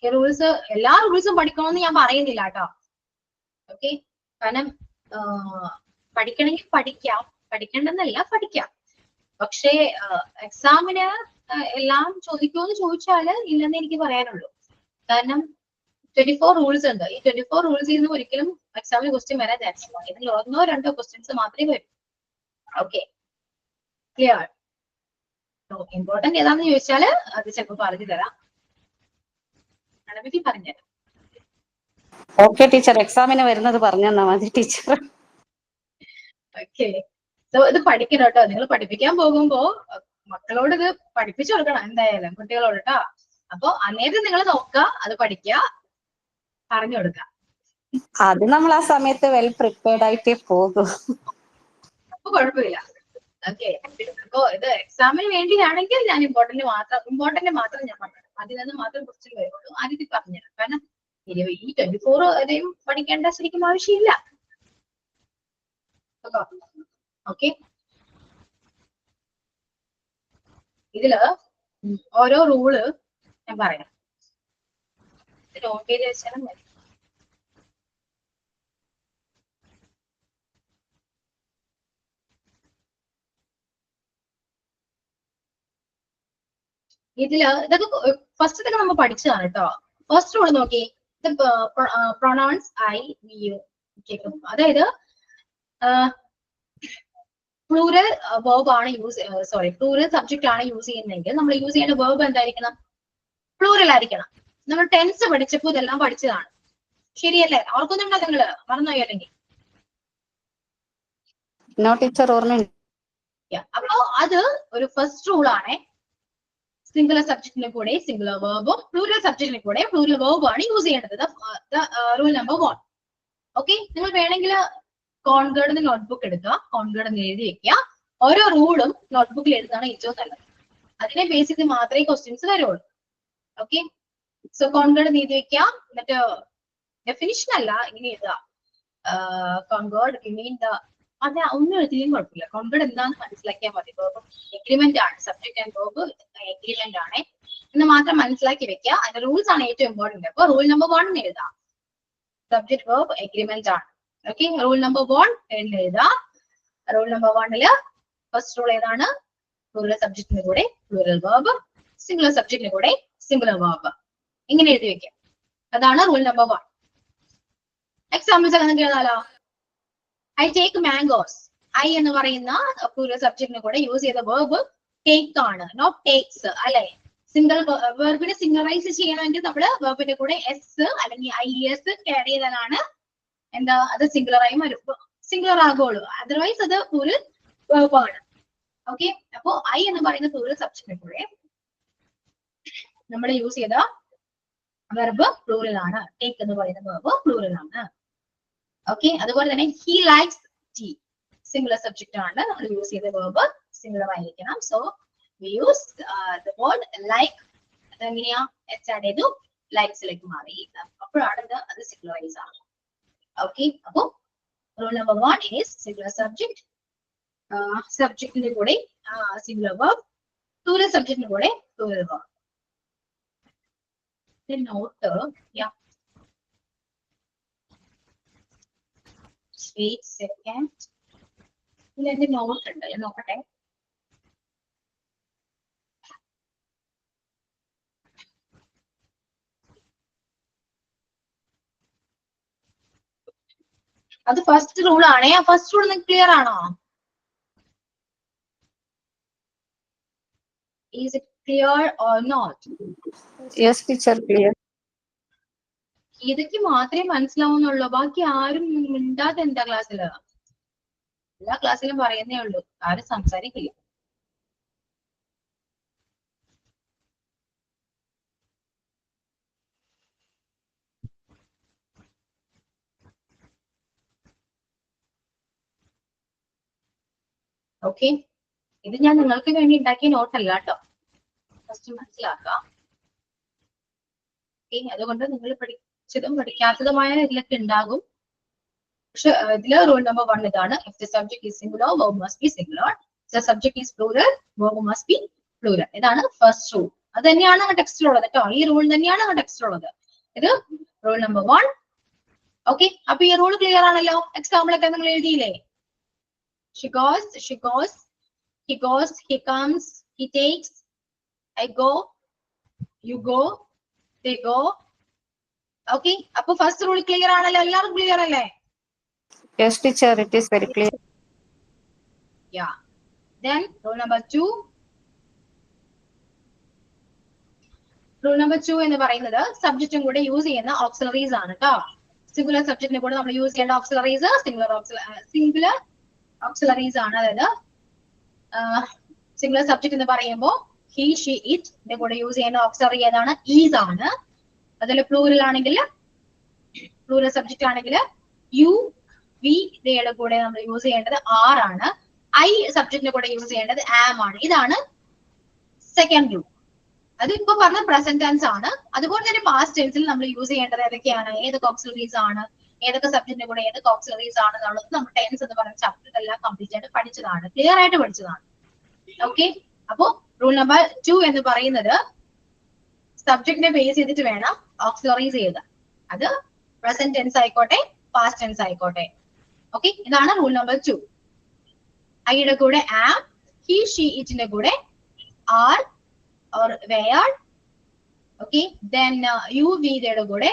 ഈ റൂൾസ് എല്ലാ റൂൾസും പഠിക്കണമെന്ന് ഞാൻ പറയുന്നില്ല കേട്ടോ. ഓക്കെ, കാരണം പഠിക്കണമെങ്കിൽ പഠിക്കാം, പഠിക്കേണ്ടെന്നല്ല, പഠിക്കാം. പക്ഷേ എക്സാമിന് എല്ലാം ചോദിക്കുമെന്ന് ചോദിച്ചാല് ഇല്ലെന്ന് എനിക്ക് പറയാനുള്ളൂ. കാരണം 24 റൂൾസ് ഉണ്ട്. ഈ 24 റൂൾസിൽ നിന്ന് ഒരിക്കലും എക്സാമിന് ക്വസ്റ്റ്യൻ വരാൻ ചാൻസ് ഇല്ല. ഇതിൽ 1-2 ക്വസ്റ്റ്യൻസ് മാത്രമേ വരൂ. Okay, clear? ഇമ്പോർട്ടന്റ് ഏതാണെന്ന് ചോദിച്ചാല് അത് ചിലപ്പോൾ പറഞ്ഞു തരാം. പറഞ്ഞുതരാം. ഓക്കെ ടീച്ചർ, എക്സാമിന് വരുന്നത് പറഞ്ഞു തന്നാ മതി ടീച്ചർ. ഓക്കെ, സോ ഇത് പഠിക്കണം കേട്ടോ. നിങ്ങൾ പഠിപ്പിക്കാൻ പോകുമ്പോ മക്കളോട് ഇത് പഠിപ്പിച്ചു കൊടുക്കണം എന്തായാലും, കുട്ടികളോട് കേട്ടോ. അപ്പൊ അന്നേരം നിങ്ങൾ നോക്കുക, അത് പഠിക്കുക, പറഞ്ഞു കൊടുക്കുക. അത് നമ്മൾ ആ സമയത്ത് വെൽ പ്രിപ്പയർഡ് ആയിട്ടേ പോകും. അപ്പൊ കുഴപ്പമില്ല. ഓക്കെ, അപ്പൊ ഇത് എക്സാമിന് വേണ്ടിയാണെങ്കിൽ ഞാൻ ഇമ്പോർട്ടന്റ് മാത്രം ഞാൻ പറഞ്ഞു. അതിൽ നിന്ന് മാത്രം ക്വസ്റ്റ്യൻ വരുള്ളൂ. ആദ്യത്തിൽ പറഞ്ഞുതരാം. കാരണം ഈ 24 വരെയും പഠിക്കേണ്ട ശരിക്കും ആവശ്യമില്ല. ഓക്കെ, ഇതില് ഓരോ റൂള് ഞാൻ പറയാം. നോട്ട് ചെയ്ത് വെച്ചാലും മതി. ഇതില് ഇതൊക്കെ ഫസ്റ്റ് തന്നെ നമ്മൾ പഠിച്ചതാണ് കേട്ടോ. ഫസ്റ്റ് റൂൾ നോക്കി, പ്രൊണൗൺസ് ഐ വി യു. അതായത് പ്ലൂറൽ വേർബ് ആണ് പ്ലൂറൽ സബ്ജക്റ്റ് ആണ് യൂസ് ചെയ്യുന്നതെങ്കിൽ നമ്മൾ യൂസ് ചെയ്യുന്ന വേർബ് എന്തായിരിക്കണം? പ്ലൂറൽ ആയിരിക്കണം. നമ്മൾ ടെൻസ് പഠിച്ചപ്പോൾ ഇതെല്ലാം പഠിച്ചതാണ്, ശരിയല്ലേ? ഓർക്കുന്നുണ്ടോ നിങ്ങള്? മറന്നുപോയോ അല്ലെങ്കിൽ? അപ്പോ അത് ഒരു ഫസ്റ്റ് റൂൾ ആണ്. സിംഗുലർ സബ്ജക്റ്റിന്റെ കൂടെ സിംഗുലർ വേർബും പ്ലൂറൽ സബ്ജക്റ്റിന്റെ കൂടെ പ്ലൂറൽ വേർബും ആണ് യൂസ് ചെയ്യേണ്ടത്. Rule number 1. ഓക്കെ, നിങ്ങൾ വേണമെങ്കിൽ കോൺകേർഡ് നോട്ട്ബുക്ക് എടുക്കുക, കോൺകേർഡ് എഴുതി വെക്കുക. ഓരോ റൂളും നോട്ട്ബുക്കിൽ എഴുതാണ് ഏറ്റവും നല്ലത്. അതിനെ ബേസ് ചെയ്ത് മാത്രമേ ക്വസ്റ്റ്യൻസ് വരുള്ളൂ. ഓക്കെ, സോ കോൺകേർഡ് എഴുതി വെക്കുക. എന്നിട്ട് ഡെഫിനിഷൻ അല്ല, ഇങ്ങനെ എഴുതുക. കോൺകേർഡ് മീൻ ദ അത് ഒന്നും എഴുതിയും കുഴപ്പമില്ല. കോൺവേർഡ് എന്താന്ന് മനസ്സിലാക്കിയാൽ മതി. എഗ്രിമെന്റ് ആണ്, സബ്ജക്ട് ആൻഡ് വേർബ് എഗ്രിമെന്റ് ആണ് എന്ന് മാത്രം മനസ്സിലാക്കി വെക്കുക. അതിന്റെ റൂൾസ് ആണ് ഏറ്റവും ഇമ്പോർട്ടന്റ്. അപ്പൊ റൂൾ നമ്പർ 1 എഴുതാം. സബ്ജക്ട് വേർബ് എഗ്രിമെന്റ് ആണ്. ഓക്കെ, റൂൾ നമ്പർ 1 എഴുതാം. റൂൾ നമ്പർ 1 ഫസ്റ്റ് റൂൾ ഏതാണ്? പ്ലൂറൽ സബ്ജക്റ്റിന്റെ കൂടെ പ്ലൂറൽ വേർബ്, സിംഗുലർ സബ്ജക്റ്റിന്റെ കൂടെ സിംഗുലർ വേർബ്. ഇങ്ങനെ എഴുതി വെക്കാം. അതാണ് റൂൾ നമ്പർ 1. എക്സാമ്പിൾസ് ഒക്കെ നിങ്ങൾക്ക് എഴുതാലോ. I take mangoes. ഐ എന്ന് പറയുന്ന പ്ലൂറൽ സബ്ജക്റ്റിന് കൂടെ യൂസ് ചെയ്ത വേർബ് ടേക്ക് ആണ്, നോട്ട് ടേക്സ് അല്ലെ. സിംഗിൾ വെർബിനെ സിംഗിളൈസ് ചെയ്യണമെങ്കിൽ നമ്മള് വെർബിന്റെ കൂടെ എസ് അല്ലെങ്കിൽ IES ആഡ് ചെയ്താലാണ് എന്താ അത് സിംഗുലറായി സിംഗുലർ ആകുള്ളൂ. അതർവൈസ് അത് പ്ലൂറൽ വേർബ് ആണ്. ഓക്കെ, അപ്പോ ഐ എന്ന് പറയുന്ന പ്ലൂറൽ സബ്ജക്റ്റിന് കൂടെ നമ്മൾ യൂസ് ചെയ്ത വെർബ് പ്ലൂറൽ ആണ്. ടേക്ക് എന്ന് പറയുന്ന വെർബ് പ്ലൂറൽ ആണ്. ഓക്കെ, അതുപോലെ തന്നെ he likes tea singular subject ആണ്. നമ്മൾ യൂസ് ചെയ്ത വെർബ് സിംഗുലർ ആയിരിക്കണം. So we use the word like. അതെങ്ങനെയാ? എച്ച് ആഡ് ചെയ്തു ലൈക്സിലേക്ക് മാറി. അപ്പോഴാണ് അത് സിംഗുലറൈസ് ആണ്. ഓക്കെ, അപ്പോ rule number 1 is singular subject, സബ്ജക്റ്റിന്റെ കൂടെ സിംഗുലർ വെർബ്, പ്ലൂറൽ സബ്ജക്റ്റിന്റെ കൂടെ plural verb. Note wait second. ഇതിന്റെ നോട്ട് ഉണ്ട്, ഞാൻ നോക്കട്ടെ. അത് ഫസ്റ്റ് റൂൾ ആണേ. ആ ഫസ്റ്റ് റൂൾ നിങ്ങൾക്ക് ക്ലിയർ ആണോ? Is it clear or not? Yes, teacher, clear. ഇതൊക്കെ മാത്രമേ മനസ്സിലാവുന്നുള്ളൂ. ബാക്കി ആരും മിണ്ടാതെ എന്താ ക്ലാസ്സില്? എല്ലാ ക്ലാസ്സിലും പറയുന്നേ ഉള്ളൂ, ആരും സംസാരിക്കില്ല. ഓക്കെ, ഇത് ഞാൻ നിങ്ങൾക്ക് വേണ്ടി ഉണ്ടാക്കിയ നോട്ടല്ല കേട്ടോ. ഫസ്റ്റ് മനസ്സിലാക്കാം. അതുകൊണ്ട് നിങ്ങൾ പഠിച്ചതും പഠിക്കാത്തതുമായ ഇതിലൊക്കെ ഉണ്ടാകും. പക്ഷെ ഇതില് റൂൾ നമ്പർ 1 ഇതാണ്. If the subject is singular, verb must be singular. If the subject is plural, verb must be plural. ഇതാണ് ഫസ്റ്റ് റൂൾ. അത് തന്നെയാണ് ടെക്സ്റ്റിലുള്ളത് കേട്ടോ. ഈ റൂൾ തന്നെയാണ് ടെക്സ്റ്റിലുള്ളത്. ഇത് റൂൾ നമ്പർ 1. ഓക്കെ, അപ്പൊ ഈ റൂൾ ക്ലിയർ ആണല്ലോ. എക്സാമ്പിൾ ഒക്കെ നിങ്ങൾ എഴുതിയില്ലേ? She goes, he goes, he comes, he takes, I go, you go, they go. Okay, അപ്പൊ ഫസ്റ്റ് റൂൾ ക്ലിയർ ആണല്ലോ. എല്ലാവർക്കും ക്ലിയർ അല്ലേ? Yes, teacher, it is very clear. Yeah. Then rule number 2. Rule number 2 എന്ന് പറയുന്നത് സബ്ജക്റ്റും കൂടെ use ചെയ്യുന്ന auxiliaries ആണ് കേട്ടോ. സിംഗുലർ സബ്ജക്റ്റിനെ കൂടെ നമ്മൾ യൂസ് ചെയ്യേണ്ട ഓക്സിലറീസ് സിംഗുലർ ഓക്സിലറീസ് ആണ്. അതായത് സിംഗുലർ സബ്ജക്ട് എന്ന് പറയുമ്പോൾ ഹി, ഷി, ഇറ്റ് കൂടെ യൂസ് ചെയ്യേണ്ട ഓക്സിലറി ഏതാണ്? ഈസ് ആണ്. അതിൽ പ്ലൂറൽ ആണെങ്കിൽ, പ്ലൂറൽ സബ്ജക്റ്റ് ആണെങ്കിൽ യു, വി ഇവയുടെ കൂടെ നമ്മൾ യൂസ് ചെയ്യേണ്ടത് ആർ ആണ്. ഐ സബ്ജക്റ്റിന്റെ കൂടെ യൂസ് ചെയ്യേണ്ടത് ആം ആണ്. ഇതാണ് സെക്കൻഡ് റൂൾ. അത് ഇപ്പൊ പറഞ്ഞ പ്രസന്റ് ടെൻസ് ആണ്. അതുപോലെ തന്നെ പാസ്റ്റ് ടെൻസിൽ നമ്മൾ യൂസ് ചെയ്യേണ്ടത് ഏതൊക്കെയാണ്, ഏതൊക്കെ ഓക്സിലറീസ് ആണ്, ഏതൊക്കെ സബ്ജക്റ്റിന്റെ കൂടെ ഏതൊക്കെ ഓക്സിലറീസ് ആണ് എന്നുള്ളത് നമ്മൾ ടെൻസ് എന്ന് പറയുന്ന ചാപ്റ്റർ എല്ലാം കംപ്ലീറ്റ് ആയിട്ട് പഠിച്ചതാണ്, ക്ലിയർ ആയിട്ട് പഠിച്ചതാണ്. ഓക്കെ, അപ്പോ റൂൾ നമ്പർ 2 എന്ന് പറയുന്നത് സബ്ജക്റ്റിനെ ബേസ് ചെയ്തിട്ട് വേണം ഓക്സിലറീസ് എഴുതാൻ. അത് പ്രസന്റ് ടെൻസ് ആയിക്കോട്ടെ, പാസ്റ്റ് ടെൻസ് ആയിക്കോട്ടെ. ഓക്കെ, ഇതാണ് റൂൾ നമ്പർ 2. ഐയുടെ കൂടെ ആം, ഹി, ഷി, ഇറ്റിന്റെ കൂടെ R or where. Okay, then you, we യുടെ കൂടെ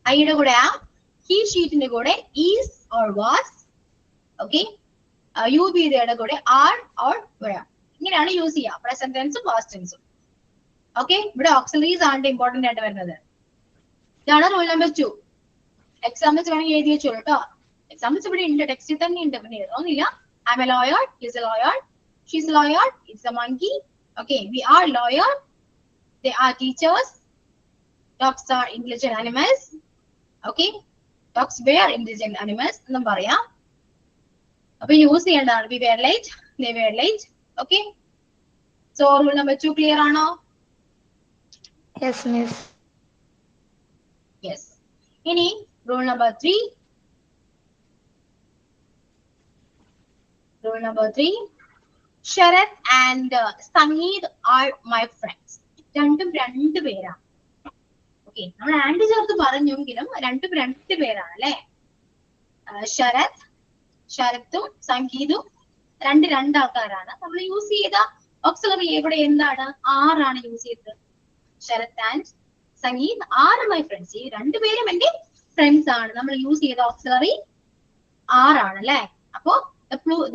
ഐയുടെ കൂടെ ആം, ഹി, ഷീറ്റിന്റെ കൂടെ is or was. Okay, you, we യുടെ കൂടെ are or were. ഇങ്ങനെയാണ് യൂസ് ചെയ്യുക പ്രസന്റ് ടെൻസും പാസ്റ്റ് ടെൻസും. ഓക്കെ, ഇവിടെ ഓക്സിലറീസ് ആണ് ഇമ്പോർട്ടന്റ് ആയിട്ട് വരുന്നത്. ഇതാണ് റൂൾ നമ്പർ 2. എക്സാമ്പിൾസ് വേണമെങ്കിൽ എഴുതി വെച്ചോളൂ കേട്ടോ. എക്സാമ്പിൾസ് ഇവിടെ ഉണ്ട്, ടെക്സ്റ്റിൽ തന്നെ ഉണ്ട്. പിന്നെ എഴുതുന്നില്ല. I M A lawyer, is A lawyer, she's a lawyer, it's a monkey. Okay, we are lawyer, they are teachers, dogs are intelligent animals. Okay, dogs were intelligent animals എന്നും പറയാം. അപ്പൊ യൂസ് ചെയ്യേണ്ടതാണ് we were late, they were late. Okay, so rule number 2 clear ആണോ? Yes, miss. Yes. ഇനി rule number 3. Rule number 3. Sharath and Sangeet are my friends. രണ്ടും രണ്ട് പേരാണ്. Okay, നമ്മൾ ആൻഡ് ചേർത്ത് പറഞ്ഞെങ്കിലും രണ്ടും രണ്ട് പേരാണ് അല്ലെ. ശരത്തും സംഗീതും രണ്ട് ആൾക്കാരാണ്. നമ്മൾ യൂസ് ചെയ്ത ഓക്സിലറി ഇവിടെ എന്താണ്? ആറാണ് യൂസ് ചെയ്തത്. Sarath and Sangeeth are my friends. ഈ രണ്ടുപേരും എന്റെ ഫ്രണ്ട്സ് ആണ്. നമ്മൾ യൂസ് ചെയ്ത ഓക്സിലറി ആറാണ് അല്ലെ. അപ്പോ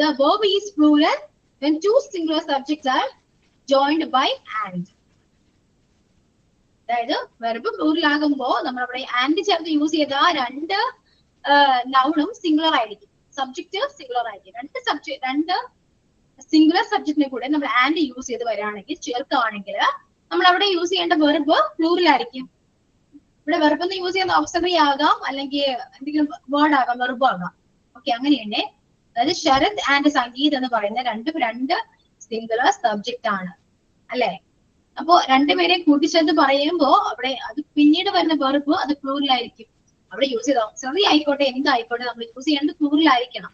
the verb is plural when two singular subjects are joined by and. അതായത് വെർബ് പ്ലൂറൽ ആകുമ്പോ നമ്മൾ അവിടെ ആൻഡ് ചേർത്ത് യൂസ് ചെയ്ത രണ്ട് നൗണും സിംഗുലർ ആയിരിക്കും, സബ്ജക്ട് സിംഗുലർ ആയിരിക്കും. രണ്ട് സിംഗുലർ സബ്ജക്റ്റിനെ കൂടെ നമ്മൾ ആൻഡ് യൂസ് ചെയ്ത് വരികയാണെങ്കിൽ, ചേർക്കുകയാണെങ്കിൽ നമ്മൾ അവിടെ യൂസ് ചെയ്യേണ്ട വെർബ് പ്ലൂറൽ ആയിരിക്കും. ഇവിടെ വെർബ് ഒന്ന് യൂസ് ചെയ്യുന്ന ഓക്സിലറി ആകാം, അല്ലെങ്കിൽ എന്തെങ്കിലും വേർഡ് ആകാം, വെർബ് ആകാം. ഓക്കെ, അങ്ങനെയുണ്ട്. അതായത് ശരത് ആൻഡ് സംഗീത് എന്ന് പറയുന്ന രണ്ട് സിംഗുലർ സബ്ജക്റ്റ് ആണ് അല്ലെ. അപ്പോ രണ്ടുപേരെ കൂട്ടിച്ചേർത്ത് പറയുമ്പോ അവിടെ അത് പിന്നീട് വരുന്ന വെർബ് അത് പ്ലൂറൽ ആയിരിക്കും. അവിടെ യൂസ് ചെയ്ത ഓക്സിലറി ആയിക്കോട്ടെ എന്തായിക്കോട്ടെ നമ്മൾ യൂസ് ചെയ്യേണ്ടത് പ്ലൂറൽ ആയിരിക്കണം.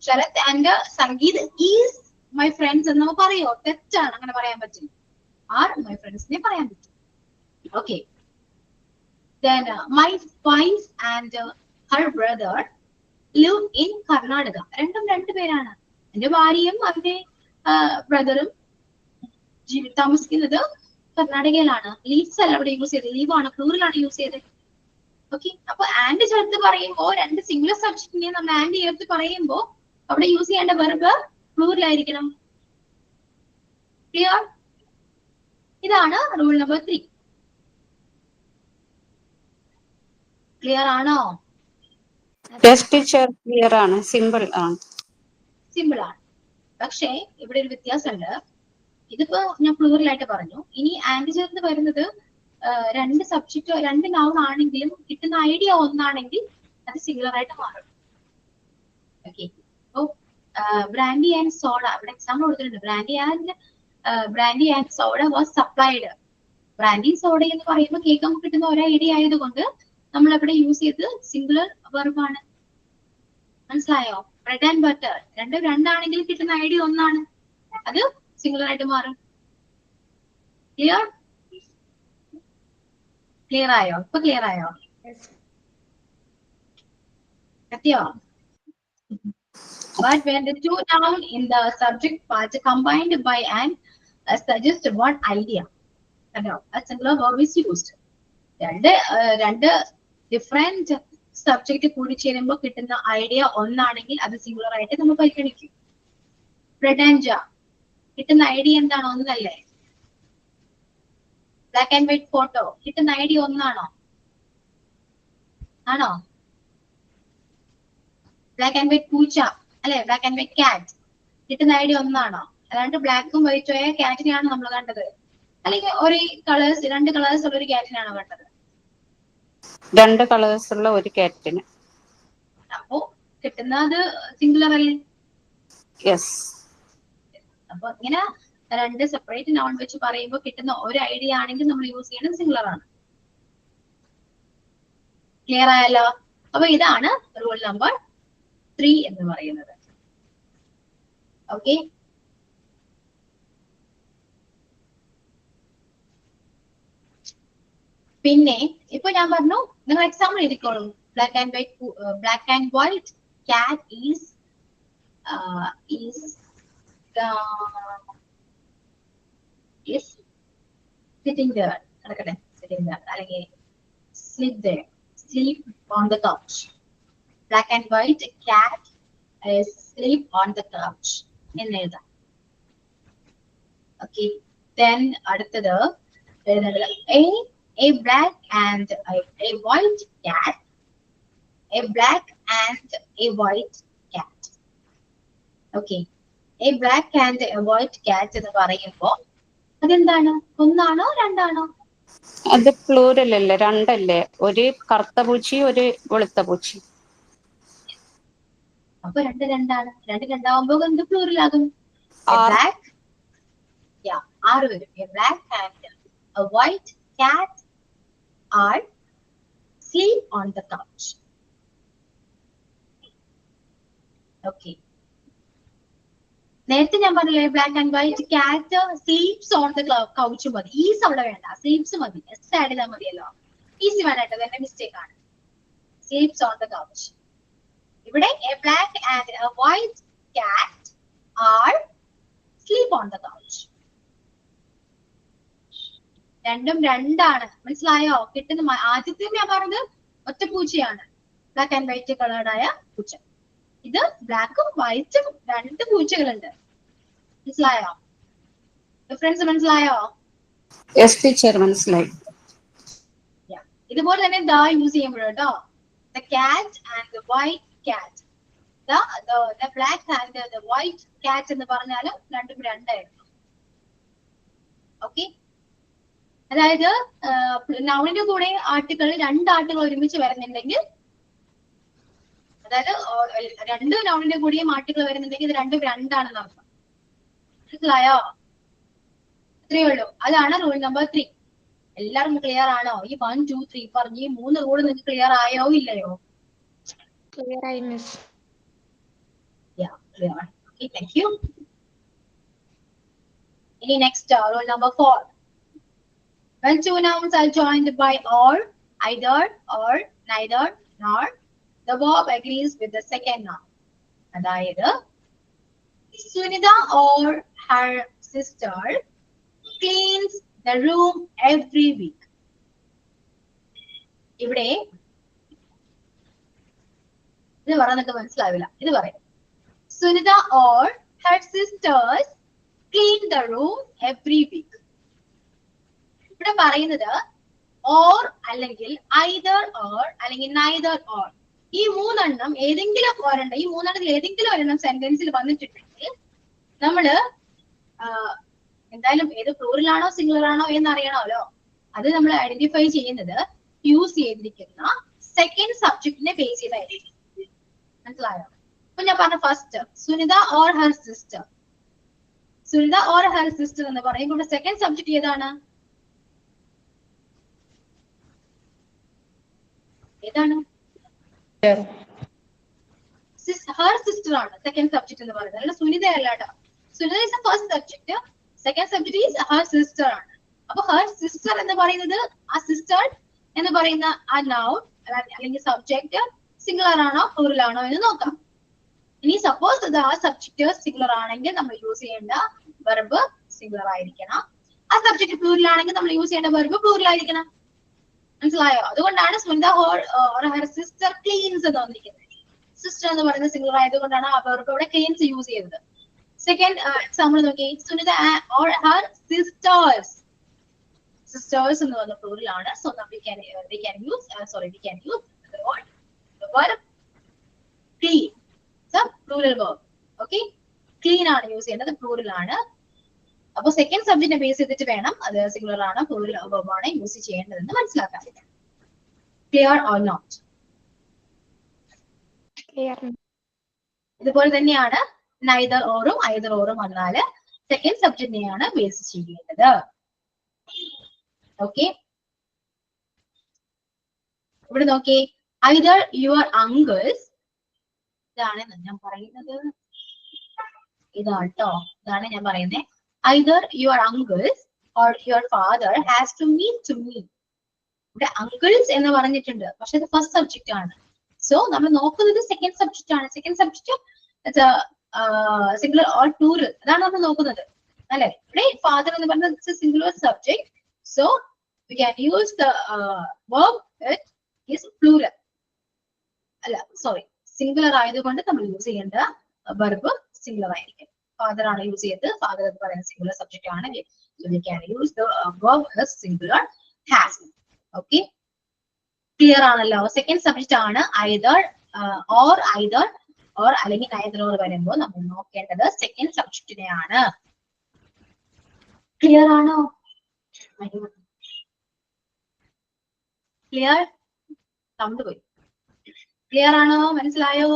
Sarath and Sangeeth is my friends എന്ന് നമുക്ക് പറയോ? തെറ്റാണ്, അങ്ങനെ പറയാൻ പറ്റില്ല. ആർ മൈ ഫ്രണ്ട്സിനെ പറയാൻ പറ്റും. Okay, then my wife and her brother live in Karnataka. രണ്ടും രണ്ട് പേരാണ്. എന്റെ ഭാര്യയും അവന്റെ ബ്രദറും താമസിക്കുന്നത് കർണാടകയിലാണ്. ലീവ്സ് അല്ല അവിടെ യൂസ് ചെയ്തത്, ലീവ് ആണ്, പ്ലൂറൽ ആണ് യൂസ് ചെയ്തത്. ഓക്കെ, അപ്പൊ ആൻഡ് ചേർത്ത് പറയുമ്പോ രണ്ട് സിംഗുലർ സബ്ജക്റ്റിനെ നമ്മൾ ആൻഡ് ചേർത്ത് പറയുമ്പോ അവിടെ യൂസ് ചെയ്യേണ്ട വെർബ് പ്ലൂറൽ ആയിരിക്കണം. ക്ലിയർ? ഇതാണ് റൂൾ നമ്പർ 3. ക്ലിയർ ആണോ? ടീച്ചർ ക്ലിയർ ആണ്, സിമ്പിൾ ആണ്. സിമ്പിൾ ആണ്. പക്ഷേ ഇവിടെ ഒരു വ്യത്യാസമുണ്ട്. ഇതിപ്പോ ഞാൻ പ്ലൂറൽ ആയിട്ട് പറഞ്ഞു. ഇനി ആൻഡ് ചേർത്ത് വരുന്നത് രണ്ട് സബ്ജക്റ്റ് രണ്ട് നൗൺ ആണെങ്കിലും കിട്ടുന്ന ഐഡിയ ഒന്നാണെങ്കിൽ അത് സിംഗുലർ ആയിട്ട് മാറും. ഓക്കെ, അപ്പോ ബ്രാൻഡി ആൻഡ് സോഡ ഇവിടെ എക്സാമ്പിൾ കൊടുത്തിട്ടുണ്ട്. Brandy and soda was supplied. Brandy soda എന്ന് പറയുമ്പോൾ കേൾക്കാൻ കിട്ടുന്ന ഒരു ഐഡിയ ആയതുകൊണ്ട് നമ്മൾ അവിടെ യൂസ് ചെയ്ത് സിംഗുലർ വെർബാണ്. മനസ്സിലായോ? ബ്രെഡ് ആൻഡ് ബട്ടർ രണ്ടാണെങ്കിൽ കിട്ടുന്ന ഐഡിയ ഒന്നാണ്, അത് സിംഗുലർ ആയിട്ട് മാറും. ക്ലിയർ? ക്ലിയർ ആയോ? ഇപ്പൊ ക്ലിയർ ആയോ? എത്തിയോ? But when the two noun in the subject part combined by an suggest one idea, a singular verb is used. രണ്ട് ഡിഫറെന്റ് സബ്ജക്റ്റ് കൂടി ചേരുമ്പോൾ കിട്ടുന്ന ഐഡിയ ഒന്നാണെങ്കിൽ അത് സിംഗുലർ ആയിട്ട് നമ്മൾ പരിഗണിക്കും. ബ്രെഡ് ആൻഡ് ജാം കിട്ടുന്ന ഐഡിയ എന്താണ്? ഒന്നല്ലേ. ബ്ലാക്ക് ആൻഡ് വൈറ്റ് ഫോട്ടോ കിട്ടുന്ന ഐഡിയ ഒന്നാണോ? ആണോ? ബ്ലാക്ക് ആൻഡ് വൈറ്റ് പൂച്ച അല്ലെ, ബ്ലാക്ക് ആൻഡ് വൈറ്റ് ക്യാറ്റ് കിട്ടുന്ന ഐഡിയ ഒന്നാണോ? അല്ലാണ്ട് ബ്ലാക്കും വൈറ്റും ആയ ക്യാറ്റിനെയാണ് നമ്മൾ കണ്ടത്, അല്ലെങ്കിൽ ഒരേ കളേഴ്സ് രണ്ട് കളേഴ്സ് ഉള്ള ഒരു ക്യാറ്റിനാണോ കണ്ടത്? രണ്ട് കളേഴ്സ് ഉള്ള ഒരു ക്യാറ്റിന്. അപ്പോ കിട്ടുന്നത് സിംഗുലർ അല്ലേ? യെസ്. അപ്പൊ ഇങ്ങനെ രണ്ട് സെപ്പറേറ്റ് നൗൺ വെച്ച് പറയുമ്പോൾ കിട്ടുന്ന ഒരു ഐഡിയ ആണെങ്കിൽ നമ്മൾ യൂസ് ചെയ്യുന്നത് സിംഗുലർ ആണ്. ക്ലിയർ ആയല്ലോ? അപ്പൊ ഇതാണ് റൂൾ നമ്പർ 3 എന്ന് പറയുന്നത്. ഓക്കെ, പിന്നെ ഇപ്പൊ ഞാൻ പറഞ്ഞു, നിങ്ങൾ എക്സാമ്പിൾ എഴുതിക്കോളൂ. Black and white cat is sitting there. Sitting there. അല്ലെങ്കിൽ sleep on the couch. Black and white cat is sleep on the couch. എന്ന് എഴുതാം. Okay. Then അടുത്തത് a black and a white cat. A black and a white cat. Okay. A black and a white cat എന്ന് പറയുമ്പോ അതെന്താണ്? ഒന്നാണോ രണ്ടാണോ? അത് plural അല്ലേ, രണ്ടല്ലേ. ഒരു കറുത്ത പൂച്ചി ഒരു വെളുത്ത പൂച്ചി. അപ്പൊ രണ്ടാണ്. രണ്ടാവുമ്പോ എന്ത് പ്ലൂറൽ ആകും? ബ്ലാക്ക്, ആറ് വരും. A black and a white cat are sleep on the couch. Okay. നേരത്തെ ഞാൻ പറഞ്ഞില്ലേ ബ്ലാക്ക് ആൻഡ് വൈറ്റ് കാറ്റ് സ്ലീപ്സ് ഓൺ ദ കൗച്ച് മതി. ഈസ് അവിടെ വേണ്ട, സ്ലീപ്സ് മതി. എസ് ആഡ് ചെയ്താൽ മതിയല്ലോ. ഈസി വേണട്ടോ, എന്റെ മിസ്റ്റേക്ക് ആണ്. Sleeps on the couch. ഇവിടെ a black and a white cat are sleep on the couch. രണ്ടും രണ്ടാണ്, മനസ്സിലായോ? കിട്ടുന്ന ആദ്യത്തെ ഞാൻ പറഞ്ഞത് ഒറ്റ പൂച്ചയാണ്, ബ്ലാക്ക് ആൻഡ് വൈറ്റ് കളേർഡായ പൂച്ച. ഇത് ബ്ലാക്കും വൈറ്റും രണ്ട് പൂച്ചകളുണ്ട്. മനസ്സിലായോ? ഡിഫറൻസ് മനസ്സിലായോ? യെസ് ടീച്ചർ, മനസ്സിലായി. ഇതുപോലെ തന്നെ ദ യൂസ് ചെയ്യുമ്പോഴോ, the cat and the white cat, the black and the white cat എന്ന് പറഞ്ഞാലും രണ്ടും രണ്ടായിരുന്നു. ഓക്കെ, അതായത് നൗണിന്റെ കൂടെ ആർട്ടിക്കിൾ രണ്ട് ആർട്ടിക്കിൾ ഒരുമിച്ച് വരുന്നുണ്ടെങ്കിൽ, അതായത് രണ്ട് നൗണിന്റെ കൂടെയും ആർട്ടിക്കിൾ വരുന്നുണ്ടെങ്കിൽ ഇത് രണ്ടും രണ്ടാണെന്ന് അർത്ഥം. മനസ്സിലായോ? ഇത്രയേ ഉള്ളൂ. അതാണ് റൂൾ നമ്പർ 3. എല്ലാവർക്കും ക്ലിയർ ആണോ? ഈ 1, 2, 3 പറഞ്ഞ് ഈ 3 റൂൾ നിങ്ങൾക്ക് ക്ലിയർ ആയോ ഇല്ലയോ? Clear ആയി miss. Clear. Okay, thank you. Any next rule number 4. When two nouns are joined by or, either, or, neither, nor, the verb agrees with the second noun. അതായത് Sunitha or her sister cleans the room every week. ഇവിടെ ഇത് പറഞ്ഞിട്ട് മനസ്സിലാവില്ല. ഇത് പറയാം. Sunitha or her sisters clean the room every week. ഇവിടെ പറയുന്നത് or അല്ലെങ്കിൽ either or അല്ലെങ്കിൽ neither or, ഈ മൂന്നെണ്ണം ഏതെങ്കിലും ഒരെണ്ണം, ഈ മൂന്നെണ്ണത്തിൽ ഏതെങ്കിലും ഒരെണ്ണം സെന്റൻസിൽ വന്നിട്ടുണ്ടെങ്കിൽ നമ്മള് എന്തായാലും ഏത് പ്ലൂറൽ ആണോ സിംഗുലർ ആണോ എന്ന് അറിയണമല്ലോ. അത് നമ്മൾ ഐഡന്റിഫൈ ചെയ്യുന്നത് യൂസ് ചെയ്തിരിക്കുന്ന സെക്കൻഡ് സബ്ജക്റ്റിനെ ബേസ് ചെയ്തായിരിക്കും. മനസ്സിലായോ? അപ്പൊ ഞാൻ പറഞ്ഞ first Sunitha or her sister. Sunitha or her sister എന്ന് പറയുമ്പോൾ സെക്കൻഡ് സബ്ജക്ട് ഏതാണ്? ഏതാണ്? ഹർ സിസ്റ്റർ ആണ് സെക്കൻഡ് സബ്ജക്ട് എന്ന് പറയുന്നത്, അല്ല സുനിത അല്ല കേട്ടോ. Sunitha is first subject, second subject is her sister ആണ്. അപ്പൊ ഹർ സിസ്റ്റർ എന്ന് പറയുന്നത്, ആ സിസ്റ്റർ എന്ന് പറയുന്ന ആ നൗൺ അല്ലെങ്കിൽ സബ്ജക്ട് സിംഗുലർ ആണോ പ്ലൂറൽ ആണോ എന്ന് നോക്കാം. ഇനി സപ്പോസ് അത് ആ സബ്ജക്ട് സിംഗുലർ ആണെങ്കിൽ നമ്മൾ യൂസ് ചെയ്യേണ്ട വെർബ് സിംഗുലർ ആയിരിക്കണം. ആ സബ്ജക്ട് പ്ലൂറൽ ആണെങ്കിൽ നമ്മൾ യൂസ് ചെയ്യേണ്ട വെർബ് പ്ലൂറൽ ആയിരിക്കണം. മനസ്സിലായോ? അതുകൊണ്ടാണ് Sunitha or her sister cleans എന്ന് വന്നിരിക്കുന്നത്. സിസ്റ്റർ എന്ന് പറയുന്നത് സിംഗുലർ ആയതുകൊണ്ടാണ് ആ വെർബ് ഇവിടെ ക്ലീൻസ് യൂസ് ചെയ്തത്. സെക്കൻഡ് എക്സാമ്പിൾ നോക്കി, Sunitha or her sisters. Sisters എന്ന് പറഞ്ഞ പ്ലൂറൽ ആണ്. So we can use the verb clean. So plural verb. Okay, clean ആണ് യൂസ് ചെയ്യുന്നത്, പ്ലൂറൽ ആണ്. അപ്പൊ സെക്കൻഡ് സബ്ജക്റ്റിനെ ബേസ് ചെയ്തിട്ട് വേണം അത് സിംഗുലർ ആണ് പ്ലൂറൽ verb ആണ് യൂസ് ചെയ്യേണ്ടതെന്ന് മനസ്സിലാക്കാൻ. Clear or not? Clear. ഇതുപോലെ തന്നെയാണ് നൈദർ ഓറും ഐദർ ഓറും വന്നാല് സെക്കൻഡ് സബ്ജക്റ്റിനെയാണ് ബേസ് ചെയ്യേണ്ടത്. ഓക്കെ, ഇവിടെ നോക്കി, ഐദർ യുവർ അങ്കിൾസ്, ഇതാണ് ഞാൻ പറയുന്നത്, ഇതാണ് കേട്ടോ, ഇതാണ് ഞാൻ പറയുന്നത്. Either your uncles or your father has to meet me. ഇവിടെ അങ്കിൾസ് എന്ന് പറഞ്ഞിട്ടുണ്ട്, പക്ഷെ ഇത് ഫസ്റ്റ് സബ്ജക്റ്റ് ആണ്. സോ നമ്മൾ നോക്കുന്നത് സെക്കൻഡ് സബ്ജക്റ്റ് ആണ്. Second subject singular or plural, അതാണ് നമ്മൾ നോക്കുന്നത്, അല്ലെ? ഇവിടെ ഫാദർ എന്ന് പറഞ്ഞത് singular subject. So we can use the verb that is plural. അല്ല സോറി, സിംഗുലർ ആയതുകൊണ്ട് നമ്മൾ യൂസ് ചെയ്യേണ്ട വെർബ് സിംഗുലർ ആയിരിക്കും. ഫാദർ ആണ് യൂസ് ചെയ്തത്, ഫാദർ എന്ന് പറയുന്ന സിംഗുലർ സബ്ജക്റ്റ് ആണ്. So we can use the verb as singular has. Okay, clear ആണല്ലോ? സെക്കൻഡ് സബ്ജക്റ്റ് ആണ് ഐദർ ഓർ അല്ലെങ്കിൽ neither or വരുമ്പോൾ നമ്മൾ നോക്കേണ്ടത് സെക്കൻഡ് സബ്ജക്റ്റിനെയാണ്. ക്ലിയർ ആണോ? ക്ലിയർ? സൗണ്ട് പോയി. ക്ലിയർ ആണോ? മനസ്സിലായോ?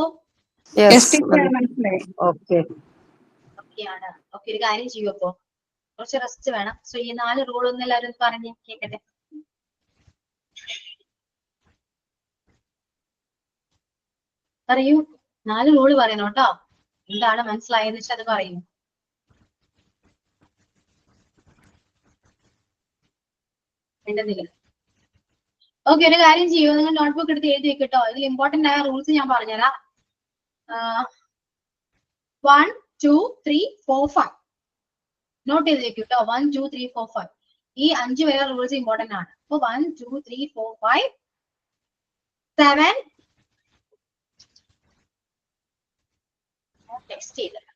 മനസ്സിലായി. ഓക്കെ ഓക്കെയാണ്. ഓക്കെ, ഒരു കാര്യം ചെയ്യൂ, അപ്പോ കുറച്ച് റെസ്റ്റ് വേണം. സോ ഈ 4 റൂൾ ഒന്നും എല്ലാവരും പറഞ്ഞ് കേക്കട്ടെ. പറയൂ, 4 റൂള് പറയണം കേട്ടോ. എന്താണ് മനസ്സിലായെന്ന് വെച്ചാൽ അത് പറയൂ. വേണ്ടെന്നില്ല. ഓക്കെ, ഒരു കാര്യം ചെയ്യൂ, നിങ്ങൾ നോട്ട്ബുക്ക് എടുത്ത് എഴുതി വെക്കട്ടോ. ഇതിൽ ഇമ്പോർട്ടന്റ് ആയ റൂൾസ് ഞാൻ പറഞ്ഞുതരാം. 1, 2, 3, 4, 5 നോട്ട് ചെയ്ത് വെക്കൂട്ടോ. 1, 2, 3, 4, 5 ഈ 5 വരെ റൂൾസ് ഇമ്പോർട്ടന്റ് ആണ്. അപ്പൊ 1, 2, 3, 4, 5, 7 ടെക്സ്റ്റ് ചെയ്തല്ല.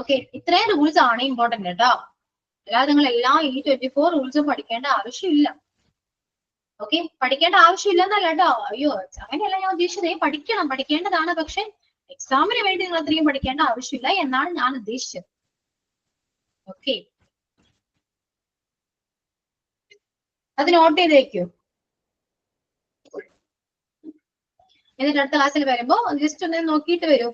ഓക്കെ, ഇത്രയും റൂൾസ് ആണ് ഇമ്പോർട്ടന്റ് കേട്ടോ. അല്ലാതെ നിങ്ങൾ എല്ലാം ഈ 24 റൂൾസും പഠിക്കേണ്ട ആവശ്യമില്ല. ഓക്കെ, പഠിക്കേണ്ട ആവശ്യമില്ലെന്നല്ല കേട്ടോ. അയ്യോ, അങ്ങനെയല്ല ഞാൻ ഉദ്ദേശിച്ചത്. പഠിക്കണം, പഠിക്കേണ്ടതാണ്. പക്ഷെ എക്സാമിന് വേണ്ടി നിങ്ങൾ അത്രയും പഠിക്കേണ്ട ആവശ്യമില്ല എന്നാണ് ഞാൻ ഉദ്ദേശിച്ചത്. ഓക്കെ, അത് നോട്ട് ചെയ്ത് വെക്കൂ. എന്നിട്ട് അടുത്ത ക്ലാസ്സിൽ വരുമ്പോ ജസ്റ്റ് ഒന്ന് നോക്കിയിട്ട് വരൂ.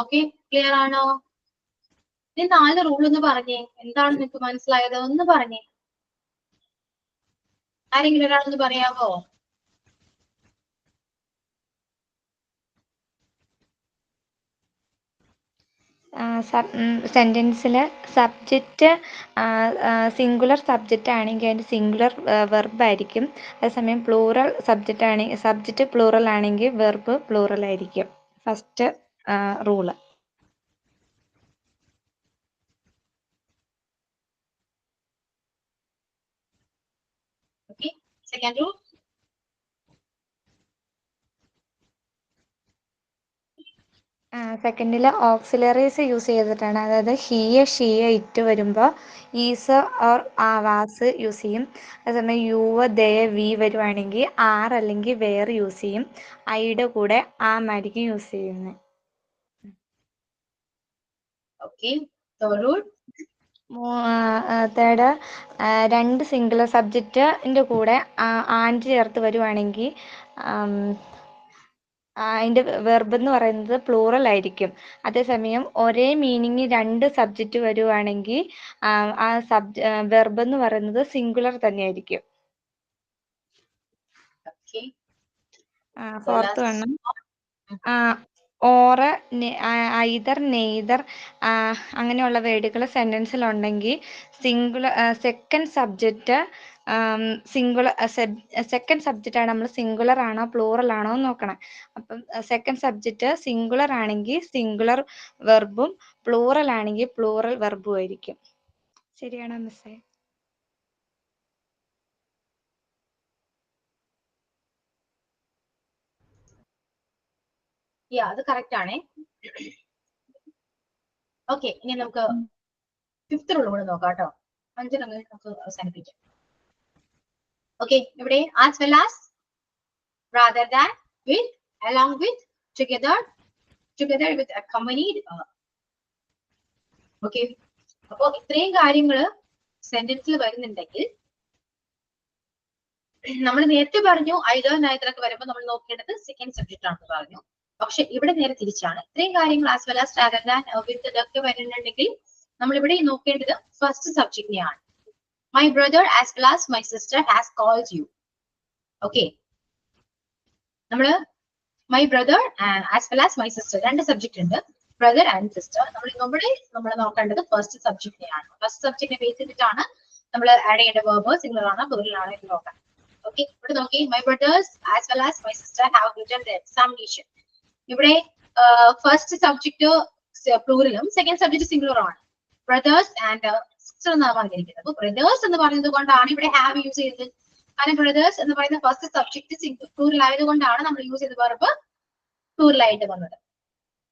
ഓക്കെ, ക്ലിയർ ആണോ? ഈ 4 റൂൾ ഒന്ന് പറഞ്ഞേ. എന്താണ് നിങ്ങൾക്ക് മനസ്സിലായത്? ഒന്ന് പറഞ്ഞേ. ആരെങ്കിലും ഒരാളൊന്ന് പറയാമോ? സെന്റൻസിൽ സബ്ജക്റ്റ് സിംഗുലർ സബ്ജക്റ്റ് ആണെങ്കിൽ അതിൻ്റെ സിംഗുലർ വെർബ് ആയിരിക്കും. അതേസമയം പ്ലൂറൽ സബ്ജക്റ്റ് ആണെങ്കിൽ സബ്ജക്റ്റ് പ്ലൂറൽ ആണെങ്കിൽ വെർബ് പ്ലൂറൽ ആയിരിക്കും. First rule. Okay, second rule. സെക്കൻഡിൽ ഓക്സിലറീസ് യൂസ് ചെയ്തിട്ടാണ്. അതായത് ഹിയ ഷീയ ഇറ്റ് വരുമ്പോൾ ഈസ് ഓർ വാസ് യൂസ് ചെയ്യും. അതേസമയം യുവ ദയ വി വരുവാണെങ്കിൽ ആർ അല്ലെങ്കിൽ വേർ യൂസ് ചെയ്യും. ഐയുടെ കൂടെ ആയിരിക്കും യൂസ് ചെയ്യുന്നത്. Okay, third rule. Third, 2 singular സബ്ജക്റ്റിൻ്റെ കൂടെ ആൻഡ് ചേർത്ത് വരുവാണെങ്കിൽ അതിൻ്റെ വെർബ് എന്ന് പറയുന്നത് പ്ലൂറൽ ആയിരിക്കും. അതേസമയം ഒരേ മീനിങ് 2 സബ്ജക്റ്റ് വരുവാണെങ്കിൽ ആ വെർബ് എന്ന് പറയുന്നത് സിംഗുലർ തന്നെയായിരിക്കും. ഫോർത്ത് വണ്ണം ഓറ്, ഐദർ, നെയ്തർ അങ്ങനെയുള്ള വേർഡുകൾ സെന്റൻസിലുണ്ടെങ്കിൽ സെക്കൻഡ് സബ്ജക്റ്റ് സെക്കൻഡ് സബ്ജക്റ്റ് ആണ് നമ്മൾ സിംഗുലർ ആണോ പ്ലൂറൽ ആണോ എന്ന് നോക്കണം. അപ്പം സെക്കൻഡ് സബ്ജക്റ്റ് സിംഗുലർ ആണെങ്കിൽ സിംഗുലർ വെർബും പ്ലൂറൽ ആണെങ്കിൽ പ്ലൂറൽ വെർബും ആയിരിക്കും. ശരിയാണോ മിസ്സേ? അത് കറക്റ്റ് ആണേ. ഓക്കെ, ഇനി നമുക്ക് 5th റൂൾ കൂടെ നോക്കാം കേട്ടോ. 5 നമുക്ക് അവസാനിപ്പിക്കാം. ഓക്കെ, ഇവിടെ as well as, rather than, with, along with, together with, accompanied. Okay, അപ്പൊ ഇത്രയും കാര്യങ്ങള് സെന്റൻസിൽ വരുന്നുണ്ടെങ്കിൽ നമ്മൾ നേരത്തെ പറഞ്ഞു ഐദർ നൈദറൊക്കെ വരുമ്പോൾ നമ്മൾ നോക്കേണ്ടത് സെക്കൻഡ് സബ്ജക്റ്റ് ആണെന്ന് പറഞ്ഞു. പക്ഷെ ഇവിടെ നേരെ തിരിച്ചാണ്. ഇത്രയും കാര്യങ്ങൾ as well as, rather than, with ഇതൊക്കെ വരുന്നുണ്ടെങ്കിൽ നമ്മൾ ഇവിടെ നോക്കേണ്ടത് ഫസ്റ്റ് സബ്ജക്റ്റിനെയാണ്. My brother as well as my sister has cold you. Okay, നമ്മള് my brother as well as my sister 2 subject ഉണ്ട്, ബ്രദർ ആൻഡ് സിസ്റ്റർ. നമ്മൾ നോക്കേണ്ടത് ഫസ്റ്റ് സബ്ജക്റ്റിനെയാണ്. ഫസ്റ്റ് സബ്ജക്റ്റിനെ ബേസ് ചെയ്തിട്ടാണ് നമ്മൾ ആഡ് ചെയ്യേണ്ട വെർബ് സിംഗുലർ ആണോ പ്ലൂറൽ ആണോ എന്ന് നോക്കാം. ഓക്കെ, ഇവിടെ നോക്കി my brothers as well as my sister have written the examination. ഇവിടെ ഫസ്റ്റ് സബ്ജക്ട് പ്ലൂറലും സെക്കൻഡ് സബ്ജക്ട് സിംഗുലറും ആണ്. ബ്രദേഴ്സ് ആൻഡ് സിസ്റ്റർ എന്നാണ് പറഞ്ഞിരിക്കുന്നത്. അപ്പൊ ബ്രദേഴ്സ് എന്ന് പറയുന്നത് കൊണ്ടാണ് ഇവിടെ ഹാവ് യൂസ് ചെയ്തത്. കാരണം ബ്രദേഴ്സ് എന്ന് പറയുന്ന ഫസ്റ്റ് സബ്ജക്ട് പ്ലൂറൽ ആയതുകൊണ്ടാണ് നമ്മൾ യൂസ് ചെയ്ത വെർബ് പ്ലൂറൽ ആയിട്ട് വന്നത്.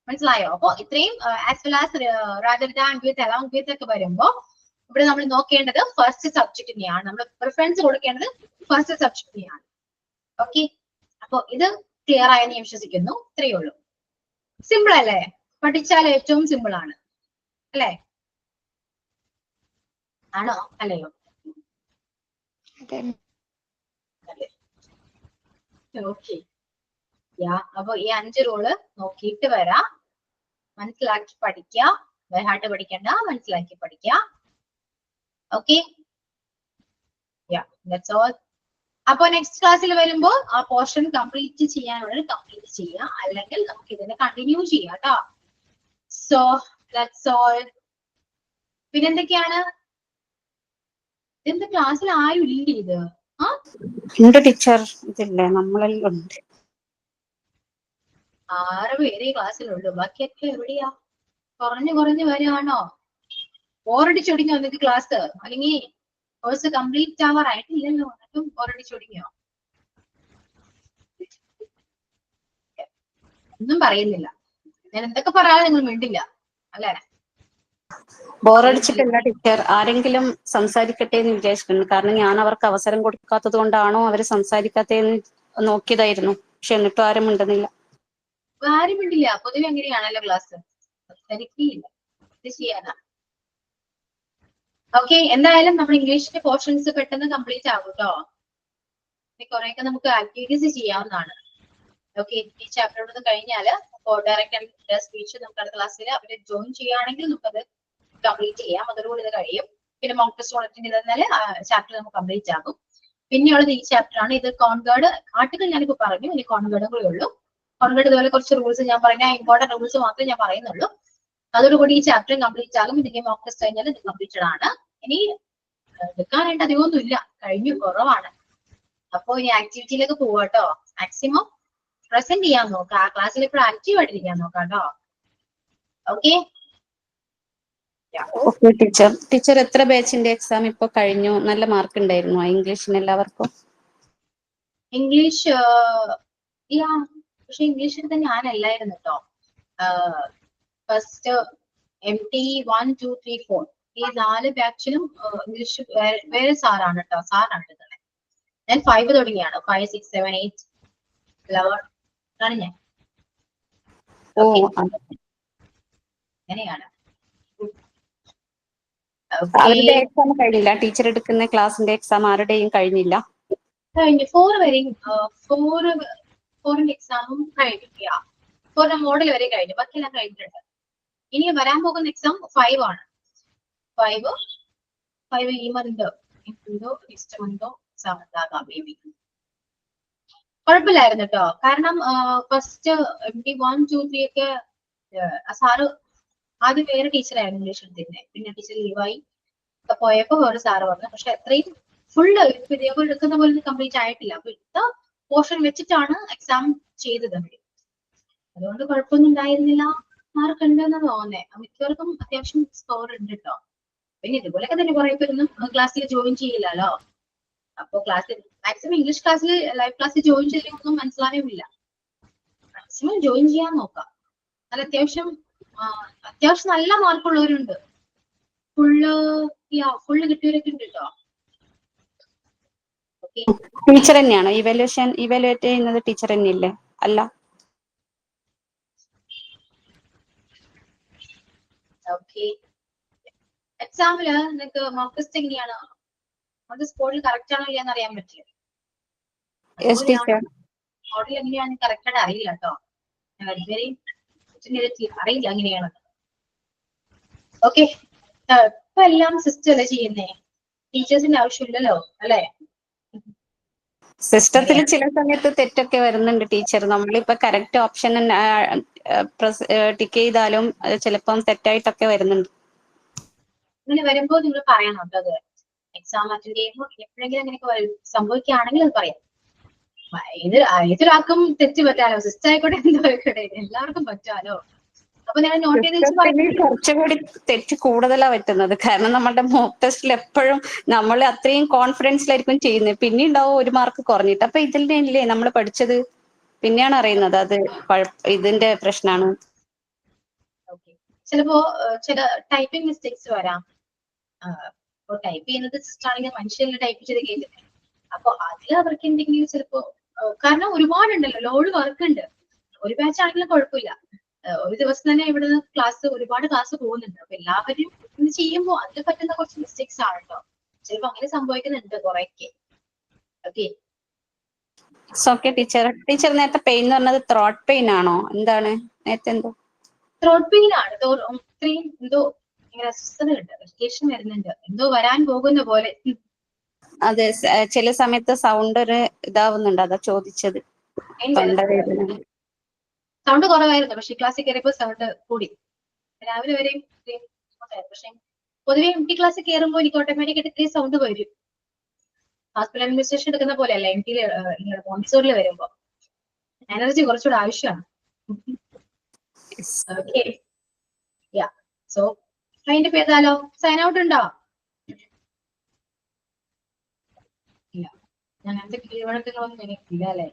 മനസ്സിലായോ? അപ്പൊ ഇത്രയും as well as rather than with along with ഒക്കെ വരുമ്പോ ഇവിടെ നമ്മൾ നോക്കേണ്ടത് ഫസ്റ്റ് സബ്ജക്റ്റിനെയാണ്. നമ്മൾ പ്രിഫറൻസ് കൊടുക്കേണ്ടത് ഫസ്റ്റ് സബ്ജക്റ്റിനെയാണ്. ഓക്കെ, അപ്പൊ ഇത് ക്ലിയർ ആയെന്ന് ഞാൻ വിശ്വസിക്കുന്നു. ഇത്രയേ ഉള്ളൂ. സിമ്പിൾ അല്ലേ? പഠിച്ചാൽ ഏറ്റവും സിമ്പിൾ ആണ് അല്ലേ? ആണോ അല്ലയോ? ഓക്കെ, അപ്പൊ ഈ 5 റൂള് നോക്കിയിട്ട് വരാം. മനസ്സിലാക്കി പഠിക്കുക. ബൈഹാർട്ട് പഠിക്കണ്ട, മനസ്സിലാക്കി പഠിക്കുക. Okay, that's all. അപ്പൊ നെക്സ്റ്റ് ക്ലാസ്സിൽ വരുമ്പോ ആ പോർഷൻ കംപ്ലീറ്റ് ചെയ്യാനുള്ളത് കംപ്ലീറ്റ് ചെയ്യാം, അല്ലെങ്കിൽ നമുക്ക് ഇതിനെ കണ്ടിന്യൂ ചെയ്യാം കേട്ടോ. So that's all. പിന്നെന്തൊക്കെയാണ്? ഇതെന്താ ക്ലാസ്സിൽ ആരും ഇല്ലേ? ഇത് ഉണ്ട് ടീച്ചർ, ഇതില്ലേ നമ്മളെല്ലാം ഉണ്ട്. 6 പേര് ഈ ക്ലാസ്സിലുള്ളൂ, ബാക്കിയൊക്കെ എവിടെയാ? കുറഞ്ഞു വരികയാണോ? ബോറടിച്ചൊടിഞ്ഞോ നിങ്ങൾക്ക് ക്ലാസ്? അല്ലെങ്കിൽ കോഴ്സ് കംപ്ലീറ്റ് ആവാറായിട്ടില്ലല്ലോ, എന്നിട്ടും ബോറടിച്ചൊടിഞ്ഞോ? ഒന്നും പറയുന്നില്ല. ഞാൻ എന്തൊക്കെ പറയാതെ നിങ്ങൾ മിണ്ടില്ല അല്ലേ? ബോറടിച്ചിട്ടില്ല ടീച്ചർ, ആരെങ്കിലും സംസാരിക്കട്ടെ എന്ന് വിചാരിച്ചിട്ടുണ്ട്. കാരണം ഞാൻ അവർക്ക് അവസരം കൊടുക്കാത്തത് കൊണ്ടാണോ അവര് സംസാരിക്കാത്തതെന്ന് നോക്കിയതായിരുന്നു. പക്ഷെ എന്നിട്ടും ആരും മിണ്ടുന്നില്ല. ആരും മിണ്ടില്ല. പൊതുവെ എങ്ങനെയാണല്ലോ ക്ലാസ്, സംസാരിക്കില്ല. ഇത് ചെയ്യാനാ. ഓക്കെ, എന്തായാലും നമ്മൾ ഇംഗ്ലീഷിന്റെ പോർഷൻസ് പെട്ടെന്ന് കംപ്ലീറ്റ് ആകും കേട്ടോ. കുറെയൊക്കെ നമുക്ക് ആക്ടിവിറ്റീസ് ചെയ്യാവുന്നതാണ്. ഓക്കെ, ഈ ചാപ്റ്റർ കഴിഞ്ഞാല് ഡയറക്റ്റ് സ്പീച്ച് നമുക്ക് അടുത്ത ക്ലാസ്സിൽ അവര് ജോയിൻ ചെയ്യുകയാണെങ്കിൽ നമുക്കത് കംപ്ലീറ്റ് ചെയ്യാം. അതോടുകൂടി ഇത് കഴിയും. പിന്നെ മോക്ക് ടെസ്റ്റ് ഓണറ്റിന്റെ ഇതെന്നാല് ചാപ്റ്റർ നമുക്ക് കംപ്ലീറ്റ് ആകും. പിന്നെയുള്ളത് ഈ ചാപ്റ്റർ ആണ്. ഇത് കോൺഗേർഡ് ആർട്ടിക്കിൾ ഞാനിപ്പോ പറഞ്ഞു, ഇനി കോൺഗേർഡും കൂടെ ഉള്ളൂ. കോൺഗേർഡ് ഇതുപോലെ കുറച്ച് റൂൾസ് ഞാൻ പറഞ്ഞ ഇമ്പോർട്ടന്റ് റൂൾസ് മാത്രമേ ഞാൻ പറയുന്നുള്ളൂ. അതോടുകൂടി ഈ ചാപ്റ്റർ കംപ്ലീറ്റ് ആകും. ഇതിന്റെ മോക്ക് ടെസ്റ്റ് കഴിഞ്ഞാൽ ഇത് കംപ്ലീറ്റഡ് ആണ്. ഇനി എടുക്കാനായിട്ട് അധികമൊന്നും ഇല്ല, കഴിഞ്ഞു, കുറവാണ്. അപ്പൊ ഇനി ആക്ടിവിറ്റിയിലേക്ക് പോവാട്ടോ. മാക്സിമം പ്രസന്റ് ചെയ്യാൻ നോക്കാം, ആ ക്ലാസ്സിൽ ഇപ്പോൾ ആക്റ്റീവ് ആയിട്ടിരിക്കാൻ നോക്കാം കേട്ടോ. Okay okay teacher. ടീച്ചർ എത്ര ബാച്ചിന്റെ എക്സാം ഇപ്പൊ കഴിഞ്ഞു? നല്ല മാർക്ക് ഉണ്ടായിരുന്നു ഇംഗ്ലീഷിന് എല്ലാവർക്കും? ഇംഗ്ലീഷ് പക്ഷെ ഇംഗ്ലീഷ് എടുത്ത ഞാനല്ലായിരുന്നു കേട്ടോ. ഫസ്റ്റ് MT 1, 2, 3, 4 ഈ 4 ബാച്ചിലും ഇംഗ്ലീഷ് വേറെ സാറാണ് കേട്ടോ. സാറാണ് എടുക്കുന്നത്. ഞാൻ 5 തുടങ്ങിയാണ്. 5, 6, 7, 8, 11 ആണ് ഞാൻ. അങ്ങനെയാണ്. അവരുടെ എക്സാം കഴിഞ്ഞില്ല? ടീച്ചർ എടുക്കുന്ന ക്ലാസിന്റെ എക്സാം ആരുടെയും കഴിഞ്ഞില്ല? കഴിഞ്ഞു. 4 വരെയും 4ന്റെ എക്സാമും കഴിഞ്ഞു. 4ന്റെ മോഡൽ വരെ കഴിഞ്ഞു, ബാക്കിയെല്ലാം കഴിഞ്ഞിട്ടുണ്ട്. ഇനി വരാൻ പോകുന്ന എക്സാം 5 ആണ്. 5 ഈ മന്തോ നെക്സ്റ്റ് മന്തോ എക്സാം ഉണ്ടാകാം മേ ബി. കുഴപ്പമില്ലായിരുന്നു കേട്ടോ. കാരണം ഫസ്റ്റ് MT 1, 2, 3 ഒക്കെ സാറ് ആദ്യം വേറെ ടീച്ചറായിരുന്നു ഇംഗ്ലീഷ് എടുത്തിരുന്നത്. പിന്നെ ടീച്ചർ ലീവായി പോയപ്പോ വേറെ സാറ് വന്നു. പക്ഷെ അത്രയും ഫുള്ള് ഇതേപോലെ എടുക്കുന്ന പോലെ കംപ്ലീറ്റ് ആയിട്ടില്ല. അപ്പൊ ഇത്ത പോർഷൻ വെച്ചിട്ടാണ് എക്സാം ചെയ്തത് അവര്. അതുകൊണ്ട് കുഴപ്പമൊന്നും ഉണ്ടായിരുന്നില്ല. മാർക്ക് ഉണ്ടെന്ന് തോന്നേ. മിക്കവർക്കും അത്യാവശ്യം സ്കോർ ഉണ്ട് കേട്ടോ. പിന്നെ ഇതുപോലെയൊക്കെ തന്നെ കുറെ പേരൊന്നും ക്ലാസ്സിൽ ജോയിൻ ചെയ്യില്ലല്ലോ. അപ്പൊ ക്ലാസ്സിൽ മാക്സിമം ഇംഗ്ലീഷ് ക്ലാസ്സിൽ ലൈവ് ക്ലാസ്സിൽ ജോയിൻ ചെയ്തൊന്നും മനസ്സിലാവുമില്ല. മാക്സിമം ജോയിൻ ചെയ്യാൻ നോക്കാം. അത് അത്യാവശ്യം നല്ല മാർക്കുള്ളവരുണ്ട്. ഫുള്ള് കിട്ടിയവരൊക്കെ ഉണ്ട് കേട്ടോ. ടീച്ചർ തന്നെയാണോ ഇവാലുവേറ്റ് ചെയ്യുന്നത്? ടീച്ചർ തന്നെയല്ലേ? അല്ല, ഓക്കെ. എക്സാമില് നിങ്ങൾക്ക് മോക്ക് ടെസ്റ്റ് എങ്ങനെയാണ്? അത് സ്പോട്ടിൽ കറക്റ്റ് ആണോ ഇല്ലെന്ന് അറിയാൻ പറ്റില്ല. മോഡൽ എങ്ങനെയാണ് കറക്റ്റായിട്ട് അറിയില്ല കേട്ടോ. അറിയില്ല എങ്ങനെയാണ്. ഓക്കെ, ഇപ്പൊ എല്ലാം സിസ്റ്റം അല്ലേ ചെയ്യുന്നേ, ടീച്ചേഴ്സിന്റെ ആവശ്യമില്ലല്ലോ അല്ലേ? സിസ്റ്റത്തിൽ ചില സമയത്ത് തെറ്റൊക്കെ വരുന്നുണ്ട് ടീച്ചർ. നമ്മളിപ്പോ കറക്റ്റ് ഓപ്ഷൻ ടിക്ക് ചെയ്താലും ചിലപ്പം തെറ്റായിട്ടൊക്കെ വരുന്നുണ്ട്. അങ്ങനെ വരുമ്പോ നിങ്ങൾ പറയണം കേട്ടോ. അത് എക്സാം അറ്റൻഡ് ചെയ്യുമ്പോൾ എപ്പോഴെങ്കിലും അങ്ങനെയൊക്കെ സംഭവിക്കുകയാണെങ്കിൽ അത് പറയാം. ഏതൊരാൾക്കും തെറ്റ് പറ്റാലോ. സിസ്റ്റം ആയിക്കോട്ടെ, എന്തോ ആയിക്കോട്ടെ, എല്ലാവർക്കും പറ്റാലോ. അപ്പൊ ഞാൻ നോട്ട് ചെയ്ത് വെച്ച് കുറച്ചുകൂടി തെറ്റ് കൂടുതലാ പറ്റുന്നത്. കാരണം നമ്മുടെ മോക്ക് ടെസ്റ്റിൽ എപ്പോഴും നമ്മൾ അത്രയും കോൺഫിഡൻസിലായിരിക്കും ചെയ്യുന്നത്. പിന്നെ ഉണ്ടാവും 1 മാർക്ക് കുറഞ്ഞിട്ട്. അപ്പൊ ഇതില്ലേ നമ്മൾ പഠിച്ചത് പിന്നെയാണ് അറിയുന്നത് അത് ഇതിന്റെ പ്രശ്നമാണ്. ചിലപ്പോ ചില ടൈപ്പിംഗ് മിസ്റ്റേക്സ് വരാം. ടൈപ്പ് ചെയ്യുന്നത് ആണെങ്കിൽ മനുഷ്യരിൽ ടൈപ്പ് ചെയ്ത് കേൾക്കുന്നത്. അപ്പൊ അതിൽ അവർക്ക് എന്തെങ്കിലും ചിലപ്പോ കാരണം ഒരുപാടുണ്ടല്ലോ, ലോഡ് വർക്ക് ഉണ്ട്. ഒരു ബാച്ച് ആണെങ്കിലും കുഴപ്പമില്ല. ഒരു ദിവസം തന്നെ ഇവിടുന്ന് ഒരുപാട് ക്ലാസ് പോകുന്നുണ്ട്. അപ്പൊ എല്ലാവരും ഇത് ചെയ്യുമ്പോൾ അതിൽ പറ്റുന്ന കുറച്ച് മിസ്റ്റേക്സ് ആണ് കേട്ടോ. ചിലപ്പോ അങ്ങനെ സംഭവിക്കുന്നുണ്ട് കുറെയൊക്കെ. Okay okay teacher. ടീച്ചർ നേരത്തെ പെയിൻ എന്ന് പറഞ്ഞത് ത്രോട്ട് പെയിൻ ആണോ? എന്താണ് നേരത്തെ എന്തോ? ത്രോട്ട് പെയിൻ ആണ്. ഇത്രയും എന്തോ ഇങ്ങനെ അസ്വസ്ഥതയുണ്ട്, വെക്കേഷൻ വരുന്നുണ്ട്, എന്തോ വരാൻ പോകുന്ന പോലെ. അതെ, ചില സമയത്ത് സൗണ്ട് ഒരു ഇതാവുന്നുണ്ട്, അതാ ചോദിച്ചത്. തൊണ്ടവേദന. സൗണ്ട് കുറവായിരുന്നു, പക്ഷെ ക്ലാസ്സിൽ കയറിയപ്പോ സൗണ്ട് കൂടി. രാവിലെ വരെയും പക്ഷെ പൊതുവെ എം ടി ക്ലാസ്സിൽ കയറുമ്പോൾ എനിക്ക് ഓട്ടോമാറ്റിക് ആയിട്ട് ഇത്രയും സൗണ്ട് വരും. ഹോസ്പിറ്റൽ അഡ്മിനിസ്ട്രേഷൻ എടുക്കുന്ന പോലെയല്ല എം ടിയിൽ മോൺസൂറിൽ വരുമ്പോ എനർജി കുറച്ചുകൂടെ ആവശ്യമാണ്. ഓക്കെ യാ സോ അതിന്റെ പേതാലോ സൈൻ ഔട്ട് ഉണ്ടോ? ഇല്ല, ഞാൻ അങ്ങനത്തെ കീഴ്വഴക്കങ്ങളൊന്നും എനിക്കില്ല അല്ലേ.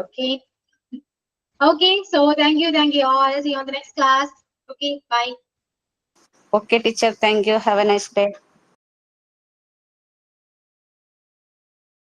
Okay okay, so thank you all. See you on the next class. Okay, bye. Okay teacher, thank you, have a nice day.